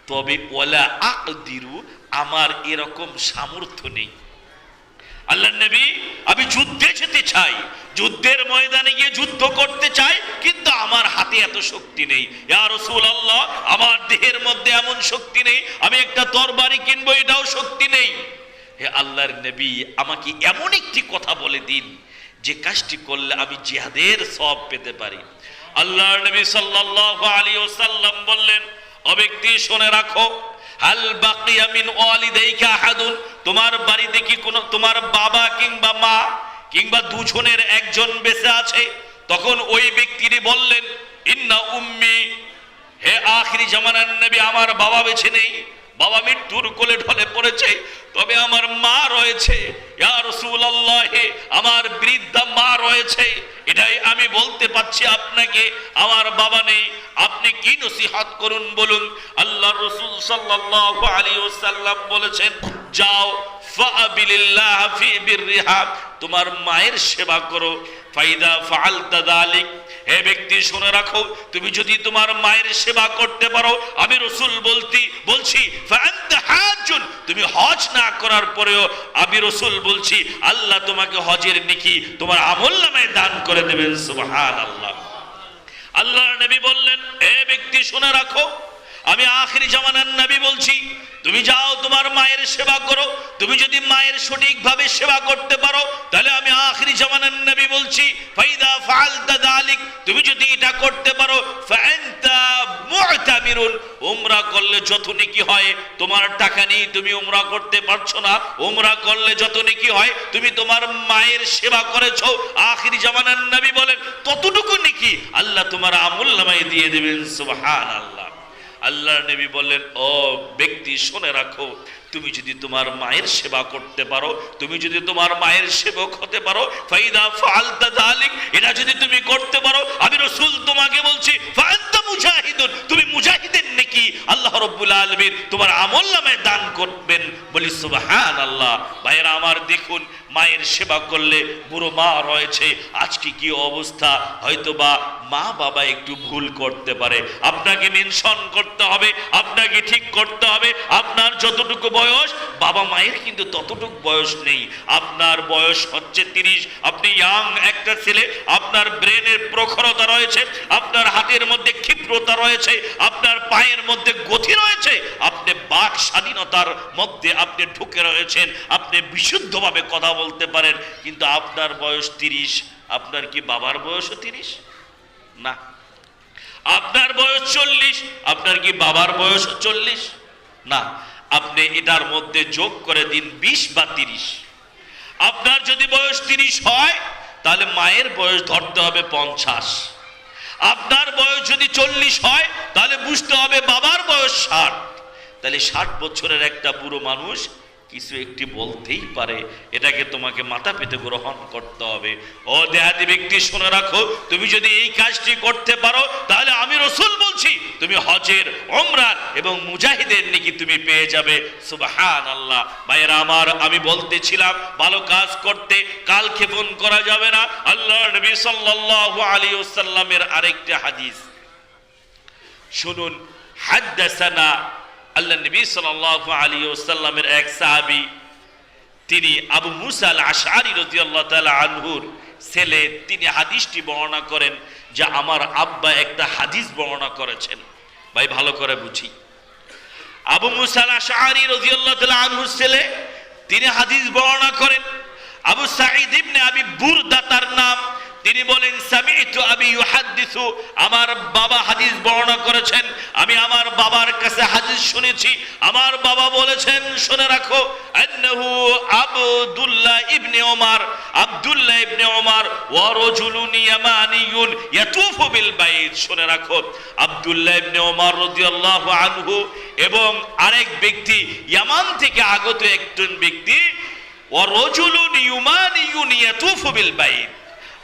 তবে ওয়ালা আকদিরু, আমার এরকম সামর্থ্য নেই। আল্লাহ নবী, আমি যুদ্ধে যেতে চাই, যুদ্ধের ময়দানে গিয়ে যুদ্ধ করতে চাই, কিন্তু আমার হাতে এত শক্তি নেই। ইয়া রাসূলুল্লাহ, আমার দেহের মধ্যে এমন শক্তি নেই, আমি একটা তরবারি কিনবো, এটাও শক্তি নেই। হে আল্লাহর নবী, আমাকে এমন একটি কথা বলে দিন যে কাজটি করলে আমি জিহাদের সওয়াব পেতে পারি। আল্লাহর নবী সাল্লাল্লাহু আলাইহি ওয়াসাল্লাম বললেন, ও ব্যক্তি শুনে রাখো, হাল বাকিয়া মিন ওয়ালিদাইকা আহাদুন, তোমার বাড়িতে কি কোনো তোমার বাবা কিংবা মা কিংবা দুজনের একজন বেঁচে আছে? তখন ওই ব্যক্তিটি বললেন, ইন্না উম্মি, হে আখিরি জামানার নবী, আমার বাবা বেঁচে নেই, বাবা মৃত্যুর কোলে ঢলে পড়েছে, তবে আমার মা রয়েছে। ইয়া রাসূলুল্লাহ, আমার বৃদ্ধা মা রয়েছে, এটাই আমি বলতে পাচ্ছি আপনাকে, আমার বাবা নেই, আপনি কি নসিহত করুন বলুন। আল্লাহর রাসূল সাল্লাল্লাহু আলাইহি ওয়াসাল্লাম বলেছেন, যাও ফাআবিলিল্লাহ ফি বিররিহা, তোমার মায়ের সেবা করো। ফাইদা ফাআলতা যালিক, হে ব্যক্তি শুনে রাখো, তুমি যদি তোমার মায়ের সেবা করতে পারো, আমি রাসূল বলছি ফাআনতা হাজ্জুন, তুমি হজ না করার পরেও আমি রাসূল বলছি আল্লাহ তোমাকে হজের নেকি তোমার আমলনামায় দান করে দেবেন। সুবহানাল্লাহ। আল্লাহর নবী বললেন, হে ব্যক্তি শুনে রাখো, আমি আখিরি জামানার নবী বলছি, তুমি যাও তোমার মায়ের সেবা করো। তুমি যদি মায়ের সঠিকভাবে সেবা করতে পারো, তাহলে আমি আখিরি জামানার নবী বলছি, ফাইদা ফাআলতা যালিক, তুমি যদি এটা করতে পারো, ফাআনতা মুতামিরুন, উমরা করলে যত নেকি হয়, তোমার টাকা নেই তুমি উমরা করতে পারছো না, উমরা করলে যত নেকি হয়, তুমি তোমার মায়ের সেবা করেছো। আখিরি জামানার নবী বলেন, ততটুকু নেকি আল্লাহ তোমার আমলনামায় দিয়ে দেবেন। সুবহানাল্লাহ। আল্লাহর নবী বললেন, ও ব্যক্তি শুনে রাখো, তুমি যদি তোমার মায়ের সেবা করতে পারো, তুমি যদি তোমার মায়ের সেবক হতে পারো, ফাইদা ফাআলতা যালিক, এটা যদি তুমি করতে পারো, আমি রাসূল তোমাকে বলছি ফাআনতা মুজাহিদুন, তুমি মুজাহিদের নেকি আল্লাহ রাব্বুল আলামিন তোমার আমলনামায় দান করবেন। বলি সুবহানাল্লাহ। ভাইরা আমার, দেখুন মায়ের সেবা করলে, বুড়ো মা রয়েছে, আজকে কি অবস্থা, হয়তোবা মা বাবা একটু ভুল করতে পারে, আপনাকে মেনশন করতে হবে, আপনাকে ঠিক করতে হবে। আপনার যতটুকু বয়স, বাবা মায়ের কিন্তু ততটুকু বয়স নেই। আপনার বয়স হচ্ছে 30, আপনি ইয়াং একটা ছেলে, আপনার ব্রেনের প্রখরতা রয়েছে, আপনার হাতের মধ্যে ক্ষিপ্রতা রয়েছে, আপনার পায়ের মধ্যে গতি রয়েছে, আপনি বাক স্বাধীনতার মধ্যে আপনি ঢুকে রয়েছেন, আপনি বিশুদ্ধভাবে কথা বলতে পারেন। কিন্তু আপনার বয়স 30, আপনার কি বাবার বয়সও 30? না। আপনার বয়স 40, আপনার কি বাবার বয়স 40? না। আপনি এটার মধ্যে যোগ করে দিন 20 বা 30। আপনার যদি বয়স 30 হয়, তাহলে মায়ের বয়স ধরতে হবে 50। আপনার বয়স যদি 40 হয়, তাহলে বুঝতে হবে বাবার বয়স 60। তাহলে 60 বছরের একটা বুড়ো মানুষ কিছু একটি বলতেই পারে, এটাকে তোমাকে মাথা পেতে গ্রহণ করতে হবে। ও দেহাতি ব্যক্তি, শুনে রাখো, তুমি যদি এই কাজটি করতে পারো, তাহলে আমি রাসূল বলছি তুমি হজের, উমরার এবং মুজাহিদের নেকি তুমি পেয়ে যাবে। সুবহানাল্লাহ। ভাইরা আমার, আমি বলতেছিলাম ভালো কাজ করতে কালক্ষেপণ করা যাবে না। আল্লাহর নবী সাল্লাল্লাহু আলাইহি ওয়াসাল্লামের আরেকটি হাদিস শুনুন। হাদাসানা, আল্লাহ নবী সাল্লাল্লাহু আলাইহি ওয়াসাল্লামের এক সাহাবী, তিনি আবু মুসা আল আশআরী রাদিয়াল্লাহু তাআলা আনহুর ছেলে, তিনি হাদিসটি বর্ণনা করেন যে আমার আব্বা একটা হাদিস বর্ণনা করেছেন। ভাই ভালো করে বুঝি, আবু মুসা আল আশআরী রাদিয়াল্লাহু তাআলা আনহুর ছেলে, তিনি হাদিস বর্ণনা করেন। আবু সাঈদ ইবনে আবি বুরদা তার নাম, তিনি বলেন সামি'তু আবি ইউহাদ্দিসু, আমার বাবা হাদিস বর্ণনা করেছেন, আমি আমার বাবার কাছে হাদিস শুনেছি। আমার বাবা বলেছেন, শুনে রাখো, আন্নাহু আব্দুল্লাহ ইবনে ওমর, আব্দুল্লাহ ইবনে ওমর ওয়া রাজুলুন ইয়ামানিয়ুন ইয়াতুফু বিল বাইত। শুনে রাখো, আব্দুল্লাহ ইবনে ওমর রাদিয়াল্লাহু আনহু এবং আরেক ব্যক্তি, ইয়ামান থেকে আগত একজন ব্যক্তি, ওয়া রাজুলুন ইয়ামানিয়ুন ইয়াতুফু বিল বাইত।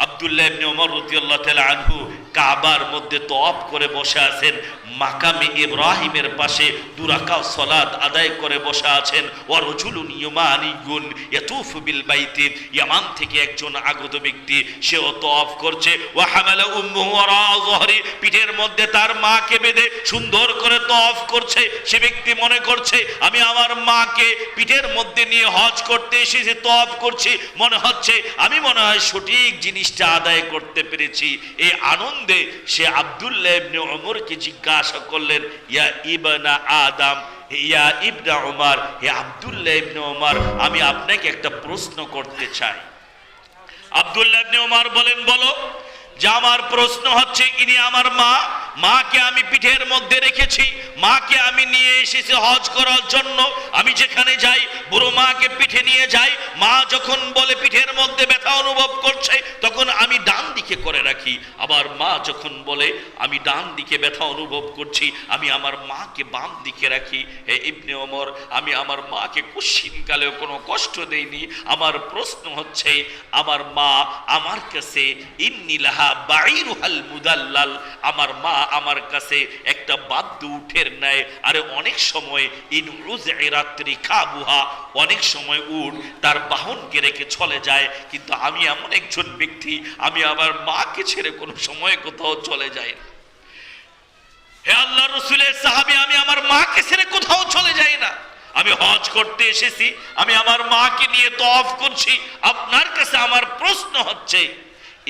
আব্দুল্লাহ ইবনে ওমর রাদিয়াল্লাহু তাআলা আনহু কাবার মধ্যে তওয়াফ করে বসে আছেন, মাকামে ইব্রাহিমের পাশে 2 রাকাত সালাত আদায় করে বসে আছেন। ওয়া রাজুলুন ইয়ামানিয়ুন ইয়াতুফু বিল বাইতি, ইয়ামান থেকে একজন আগত ব্যক্তি, সেও তওয়াফ করছে। ওয়া হামালা উম্মুহু ওয়ারা যহরি, পিঠের মধ্যে তার মাকে বেঁধে সুন্দর করে তওয়াফ করছে। সে ব্যক্তি মনে করছে আমি আমার মাকে পিঠের মধ্যে নিয়ে হজ করতে এসেছি, তওয়াফ করছি, মনে হচ্ছে আমি মনে হয় সঠিক জিনিসটা আদায় করতে পেরেছি। এই আনন্দে সে আব্দুল্লাহ ইবনে ওমরকে জিজ্ঞাসা করলেন, ইয়া ইবনা আদম, ইয়া ইবনা ওমর, হে আব্দুল্লাহ ইবনে ওমর, আমি আপনাকে একটা প্রশ্ন করতে চাই। আব্দুল্লাহ ইবনে ওমর বলেন, বলো। যে আমার প্রশ্ন হচ্ছে, ইনি আমার মা, মাকে আমি পিঠের মধ্যে রেখেছি, মাকে আমি নিয়ে এসেছি হজ করার জন্য। আমি যেখানে যাই, বুড়ো মাকে পিঠে নিয়ে যাই, মা যখন বলে পিঠের মধ্যে ব্যথা অনুভব করছে, তখন আমি ডান দিকে করে রাখি। আবার মা যখন বলে আমি ডান দিকে ব্যথা অনুভব করছি, আমি আমার মাকে বাম দিকে রাখি। হে ইবনে ওমর, আমি আমার মাকে কুশ্চিনকালেও কোনো কষ্ট দেইনি। আমার প্রশ্ন হচ্ছে, আমার মা আমার কাছে ইন্নিলাহা বাঈরুহাল মুদাল্লাল, আমার মা আমার কাছে একটা বাদ্য উটের ন্যায়। আরে অনেক সময় ইন উযইরাত রিকাবুহা, অনেক সময় উট তার বাহনকে রেখে চলে যায়, কিন্তু আমি এমন একজন ব্যক্তি, আমি আমার মাকে ছেড়ে কোনো সময় কোথাও চলে যাই না। হে আল্লাহ রাসূলের সাহাবী, আমি আমার মাকে ছেড়ে কোথাও চলে যাই না। আমি হজ করতে এসেছি, আমি আমার মাকে নিয়ে তওয়াফ করছি। আপনার কাছে আমার প্রশ্ন হচ্ছে,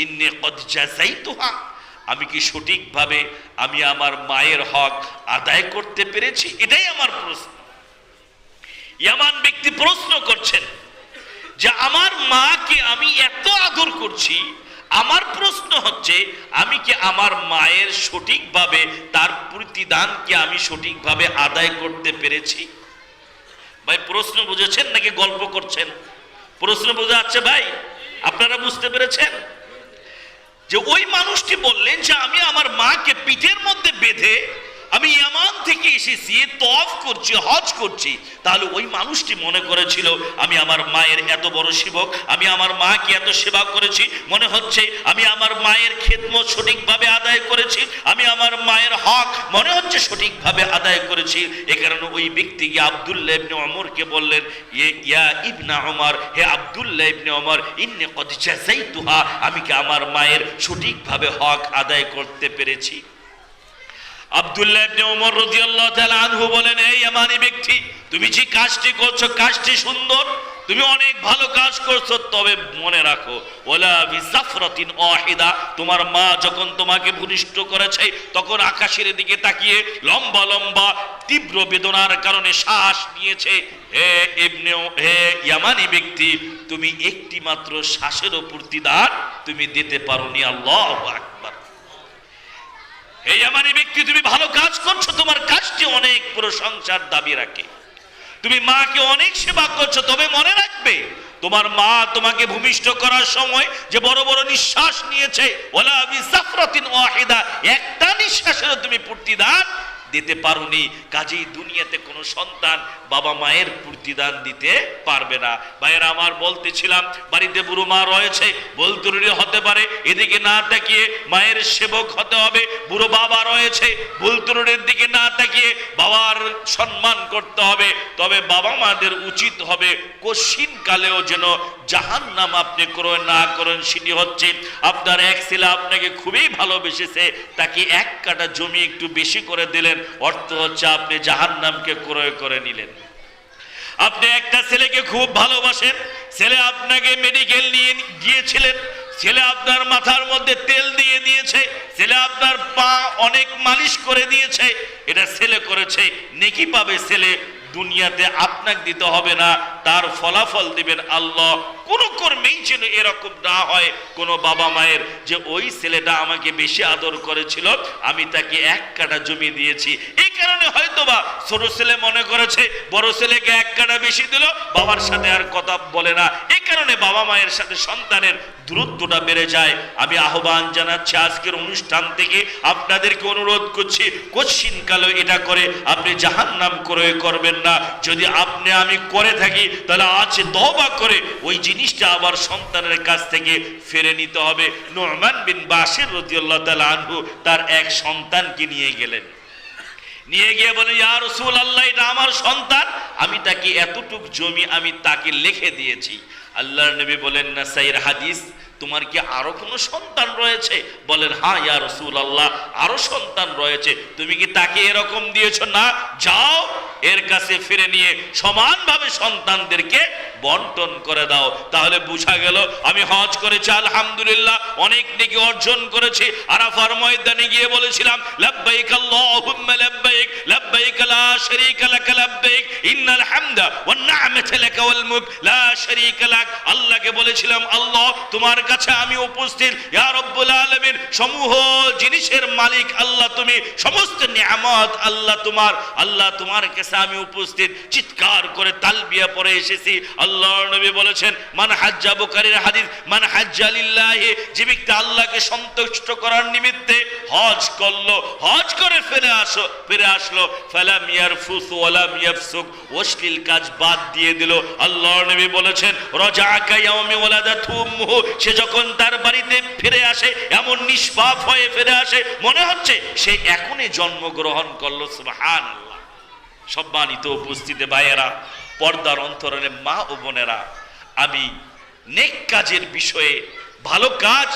ইন্নী কদ জাযাইতুহা, আমি কি সঠিকভাবে আমি আমার মায়ের হক আদায় করতে পেরেছি? এটাই আমার প্রশ্ন। ইয়ামান ব্যক্তি প্রশ্ন করছেন যে আমার মাকে আমি এত আদর করছি, আমার প্রশ্ন হচ্ছে আমি কি আমার মায়ের সঠিকভাবে তার প্রতিদানকে আমি সঠিকভাবে আদায় করতে পেরেছি? ভাই প্রশ্ন বুঝেছেন নাকি গল্প করছেন? প্রশ্ন বোঝা যাচ্ছে ভাই? আপনারা বুঝতে পেরেছেন যে ওই মানুষটি বললেন যে আমি আমার মাকে পিঠের মধ্যে বেঁধে আমি ইয়ামান থেকে এসেছি, তওয়াফ করছি, হজ করছি, তাহলে ওই মানুষটি মনে করেছিল আমি আমার মায়ের এত বড় সেবক, আমি আমার মাকে এত সেবা করেছি, মনে হচ্ছে আমি আমার মায়ের খেদমত সঠিকভাবে আদায় করেছি, আমি আমার মায়ের হক মনে হচ্ছে সঠিকভাবে আদায় করেছি। এ কারণে ওই ব্যক্তি গিয়ে আব্দুল্লাহ ইবনে ওমরকে বললেন, ইয়া ইবনা ওমর, হে আব্দুল্লাহ ইবনে ওমর, ইন্নী কদ জাযাইতুহা, আমি কি আমার মায়ের সঠিকভাবে হক আদায় করতে পেরেছি? আব্দুল্লাহ ইবনে ওমর রাদিয়াল্লাহু তাআলা আনহু বলেন, এই ইয়ামানি ব্যক্তি, তুমি যে কাজটি করছো কাজটি সুন্দর, তুমি অনেক ভালো কাজ করছো, তবে মনে রাখো ওয়ালা বিজাফরাতিন ওয়াহিদা, তোমার মা যখন তোমাকে ভূমিষ্ঠ করেছে তখন আকাশের দিকে তাকিয়ে লম্বা লম্বা তীব্র বেদনার কারণে শ্বাস নিয়েছে। হে ইয়ামানি ব্যক্তি, তুমি একটি মাত্র শ্বাসেরও প্রতিদান তুমি দিতে পারোনি। আল্লাহু আকবার। এই ইয়ামানি ব্যক্তি, তুমি ভালো কাজ করছো, তোমার কাজটি অনেক প্রশংসার দাবি রাখে, তুমি মাকে অনেক সেবা করছো, তবে মনে রাখবে তোমার মা তোমাকে ভূমিষ্ঠ করার সময় যে বড় বড় নিঃশ্বাস নিয়েছে, ওয়ালা বিজাফরাতিন ওয়াহিদা, একটা নিঃশ্বাসেরও তুমি প্রতিদান দিতে পারোনি। কাজেই দুনিয়াতে কোনো সন্তান বাবা মায়ের প্রতিদান দিতে পারবে না। ভাইয়েরা আমার, বলতেছিলাম বাড়িতে বুড়ো মা রয়েছে, বলতুরি হতে পারে, এদিকে না তাকিয়ে মায়ের সেবক হতে হবে। বুড়ো বাবা রয়েছে, বলতুরির দিকে না তাকিয়ে বাবার সম্মান করতে হবে। তবে বাবা মাদের উচিত হবে কশিন কালেও যেন জাহান্নাম আপনি না করেন। সেটি হচ্ছে আপনার এক ছেলে আপনাকে খুবই ভালোবেসেছে, তাকে এক কাঠা জমি একটু বেশি করে দিলেন, অর্থ হচ্ছে আপনি জাহান্নামকে ক্রয় করে নিলেন। আপনি একটা ছেলেকে খুব ভালোবাসেন, ছেলে আপনাকে মেডিকেল নিয়ে গিয়েছিলেন, ছেলে আপনার মাথার মধ্যে তেল দিয়ে দিয়েছে, ছেলে আপনার পা অনেক মালিশ করে দিয়েছে, এটা ছেলে করেছে, নেকি পাবে ছেলে, দুনিয়াতে আপনাকে দিতে হবে না, তার ফলাফল দিবেন আল্লাহ। কোন কর্মেই যেন এরকম না হয় কোন বাবা মায়ের যে ওই ছেলেটা আমাকে বেশি আদর করেছিল, আমি তাকে এক কাঠা জমি দিয়েছি। এই কারণে হয়তোবা ছোট ছেলে মনে করেছে বড় ছেলেকে এক কাঠা বেশি দিল, বাবার সাথে আর কথা বলে না। এই কারণে বাবা মায়ের সাথে সন্তানের দূরত্বটা বেড়ে যায়। আমি আহ্বান জানাচ্ছি আজকের অনুষ্ঠান থেকে, আপনাদেরকে অনুরোধ করছি, কঠিন কালে এটা করে আপনি জাহান্নাম ক্রয় করবেন না। যদি আপনি আমি করে থাকি তাহলে আজ তওবা করে ওই জিনিসটা আবার সন্তানের কাছ থেকে ফিরে নিতে হবে। নু'মান বিন বাশির রাদিয়াল্লাহু তাআলা আনহু তার এক সন্তানকে নিয়ে গেলেন, নিয়ে গিয়ে বলে, ইয়া রাসূলুল্লাহ, এটা আমার সন্তান, আমি তাকে এতটুক জমি আমি তাকে লিখে দিয়েছি। আল্লাহর নবী বলেন, নাসাইর হাদিস, তোমার কি আরো কোনো সন্তান রয়েছে? বলেন, হ্যাঁ ইয়া রাসূলুল্লাহ, আরো সন্তান রয়েছে। তুমি কি তাকে এরকম দিয়েছো? না, যাও এর কাছে ফিরে নিয়ে সমানভাবে সন্তানদেরকে বন্টন করে দাও। তাহলে বোঝা গেল আমি হজ করেছি, আলহামদুলিল্লাহ, অনেক নেকি অর্জন করেছি। আরাফার ময়দানে গিয়ে বলেছিলাম, লাব্বাইক আল্লাহুম্মা লাব্বাইক, লাব্বাইক লা শারীকা লাক লাব্বাইক, ইন্নাল হামদা ওয়ান নি'মাতা লাক ওয়াল মুলক লা শারীকা লাক। আল্লাহকে বলেছিলাম, আল্লাহ তোমার কাছে আমি উপস্থিত, ইয়া রব্বুল আলামিন, সমূহ জিনিসের মালিক আল্লাহ তুমি, সমস্ত নিয়ামত আল্লাহ তোমার, আল্লাহ তোমার কাছে আমি উপস্থিত। চিৎকার করে তালবিয়া পড়ে এসেছি। আল্লাহর নবী বলেছেন, মান হাজ্জা, বুখারীর হাদিস, মান হাজ্জা লিল্লাহি, যে ব্যক্তি আল্লাহকে সন্তুষ্ট করার নিমিত্তে হজ করলো, হজ করে ফিরে আসলো, ফালাম ইয়ারফুস ওয়ালাম ইয়াফসুক, অশ্লীল কাজ বাদ দিয়ে দিল। আল্লাহর নবী বলেছেন, রাজাকা ইয়াউমি ওয়ালাদাতু উম্মুহু, সে যখন তার বাড়িতে ফিরে আসে এমন নিষ্পাপ হয়ে ফিরে আসে মনে হচ্ছে সে এখনই জন্মগ্রহণ করলো। সুবহানাল্লাহ। সম্মানিত উপস্থিতি ভাইয়েরা, পর্দার অন্তরালে মা ও বোনেরা, আমি নেক কাজের বিষয়ে, ভালো কাজ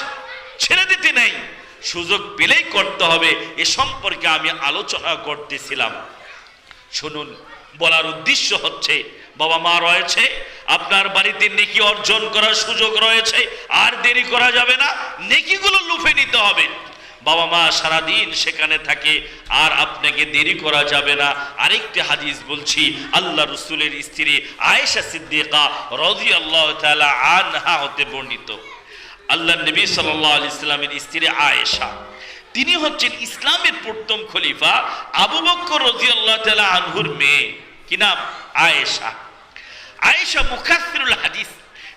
ছেড়ে দিতে নেই, সুযোগ পেলেই করতে হবে, এ সম্পর্কে আমি আলোচনা করতেছিলাম। শুনুন, বলার উদ্দেশ্য হচ্ছে, বাবা মা রয়েছে, আপনার বাড়িতে নেকি অর্জন করার সুযোগ রয়েছে, আর দেরি করা যাবে না, নেকিগুলো লুফে নিতে হবে। বাবা মা সারাদিন সেখানে থাকে, আর আপনাকে দেরি করা যাবে না। আরেকটি হাদিস বলছি, আল্লাহ রসুলের স্ত্রী আয়েশা সিদ্দিকা রাদিয়াল্লাহু তাআলা আনহা হতে বর্ণিত। আল্লাহ নবী সাল্লাল্লাহু আলাইহি সাল্লামের স্ত্রী আয়েশা, তিনি হচ্ছেন ইসলামের প্রথম খলিফা আবু বকর রাদিয়াল্লাহু তাআলা আনহুর মেয়ে। কি নাম? আয়েশা। আয়েশা মুকাসসিরুল হাদিস,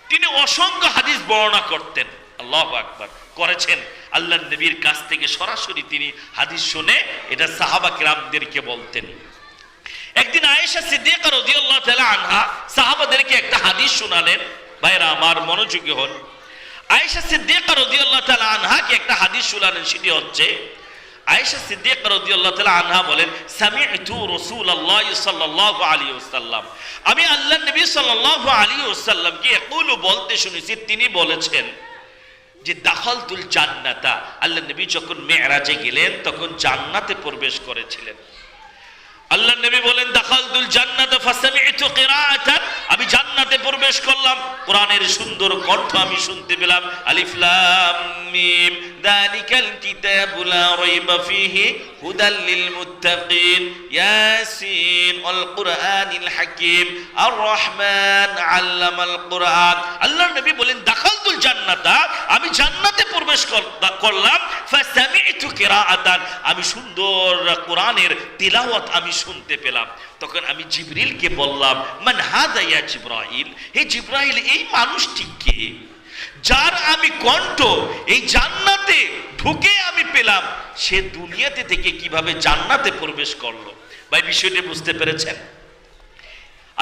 তিনি অসংখ্য হাদিস বর্ণনা করতেন। আল্লাহু আকবার। করেছেন। আল্লাহর নবীর কাছ থেকে সরাসরি তিনি হাদিস শুনে এটা সাহাবা কিরামদেরকে বলতেন। একদিন আয়েশা সিদ্দিকা রাদিয়াল্লাহু তাআলা আনহা সাহাবাদেরকে একটা হাদিস শোনালেন। ভাইরা আমার মনোযোগী হন। আয়েশা সিদ্দিকা রাদিয়াল্লাহু তাআলা আনহাকে একটা হাদিস শোনালেন, সেটি হচ্ছে আয়েশা সিদ্দিকা রাদিয়াল্লাহু তাআলা আনহা বলেন, সামি'তু রাসূলুল্লাহ সাল্লাল্লাহু আলাইহি ওয়াসাল্লাম, আমি আল্লাহর নবী সাল্লাল্লাহু আলাইহি ওয়াসাল্লামকে ইয়াকুলু বলতে শুনেছি, তিনি বলেছেন যে দাখালতুল জান্নাতা, আল্লাহর নবী যখন মেরাজে গেলেন তখন জান্নাতে প্রবেশ করেছিলেন। আল্লাহ নবী বলেন দাখালতুল জান্নাতা ফাসামি'তু কিরাআতান, আমি জান্নাতে প্রবেশ করলাম, কোরআনের সুন্দর কণ্ঠ আমি শুনতে পেলাম। আলিফ লাম মিম যালিকাল কিতাবু লা রাইবা ফীহি হুদাল লিল মুত্তাকিন ইয়াসিন ওয়াল কুরআনিল হাকীম আর রহমান আল্লামাল কুরআন। আল্লাহ নবী বলেন দাখালতুল জান্নাতা, আমি জান্নাতে প্রবেশ করলাম, ফাসামি'তু কিরাআতান, আমি সুন্দর কোরআনের তিলাওয়াত আমি শুনতে পেলাম। তখন আমি জিবরিলকে বললাম, মান হাদা ইয়া জিবরাইল, হে জিবরাইল এই মানুষটি কে যার আমি কণ্ঠ এই জান্নাতে ঢুকে আমি পেলাম, সে দুনিয়াতে থেকে কিভাবে জান্নাতে প্রবেশ করলো? ভাই বিষয়টি বুঝতে পেরেছেন?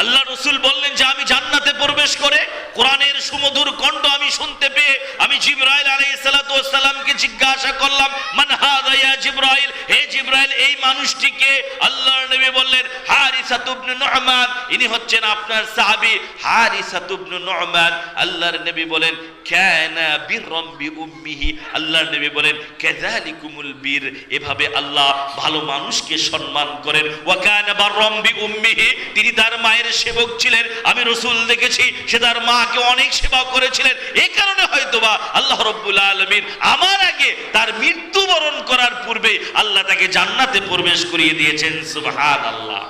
আল্লাহ রাসূল বললেন যে আমি জান্নাতে প্রবেশ করে কোরআনের সুমধুর কণ্ঠ আমি শুনতে পেয়ে আমি জিবরাইল আলাইহিস সালাতু ওয়াস সালামকে জিজ্ঞাসা করলাম, মান হাদা ইয়া জিবরাইল, হে জিবরাইল এই মানুষটিকে? আল্লাহর নবী বললেন হারিসা ইবনে নু'মান, ইনি হচ্ছেন আপনার সাহাবী হারিসা ইবনে নু'মান। আল্লাহর নবী বলেন কানা বিররাম বিউম্মিহি, আল্লাহর নবী বলেন কাযালিকুমুল বীর, এভাবে আল্লাহ ভালো মানুষকে সম্মান করেন। ওয়া কানা বাররাম বিউম্মিহি, তিনি তার মায়ের সেবক ছিলেন। আমি রাসূল দেখেছি সে তার মাকে অনেক সেবা করেছিলেন, এই কারণে হয়তোবা আল্লাহ রাব্বুল আলামিন আমার আগে তার মৃত্যুবরণ করার পূর্বে আল্লাহ তাকে জান্নাতে প্রবেশ করিয়ে দিয়েছেন। সুবহানাল্লাহ।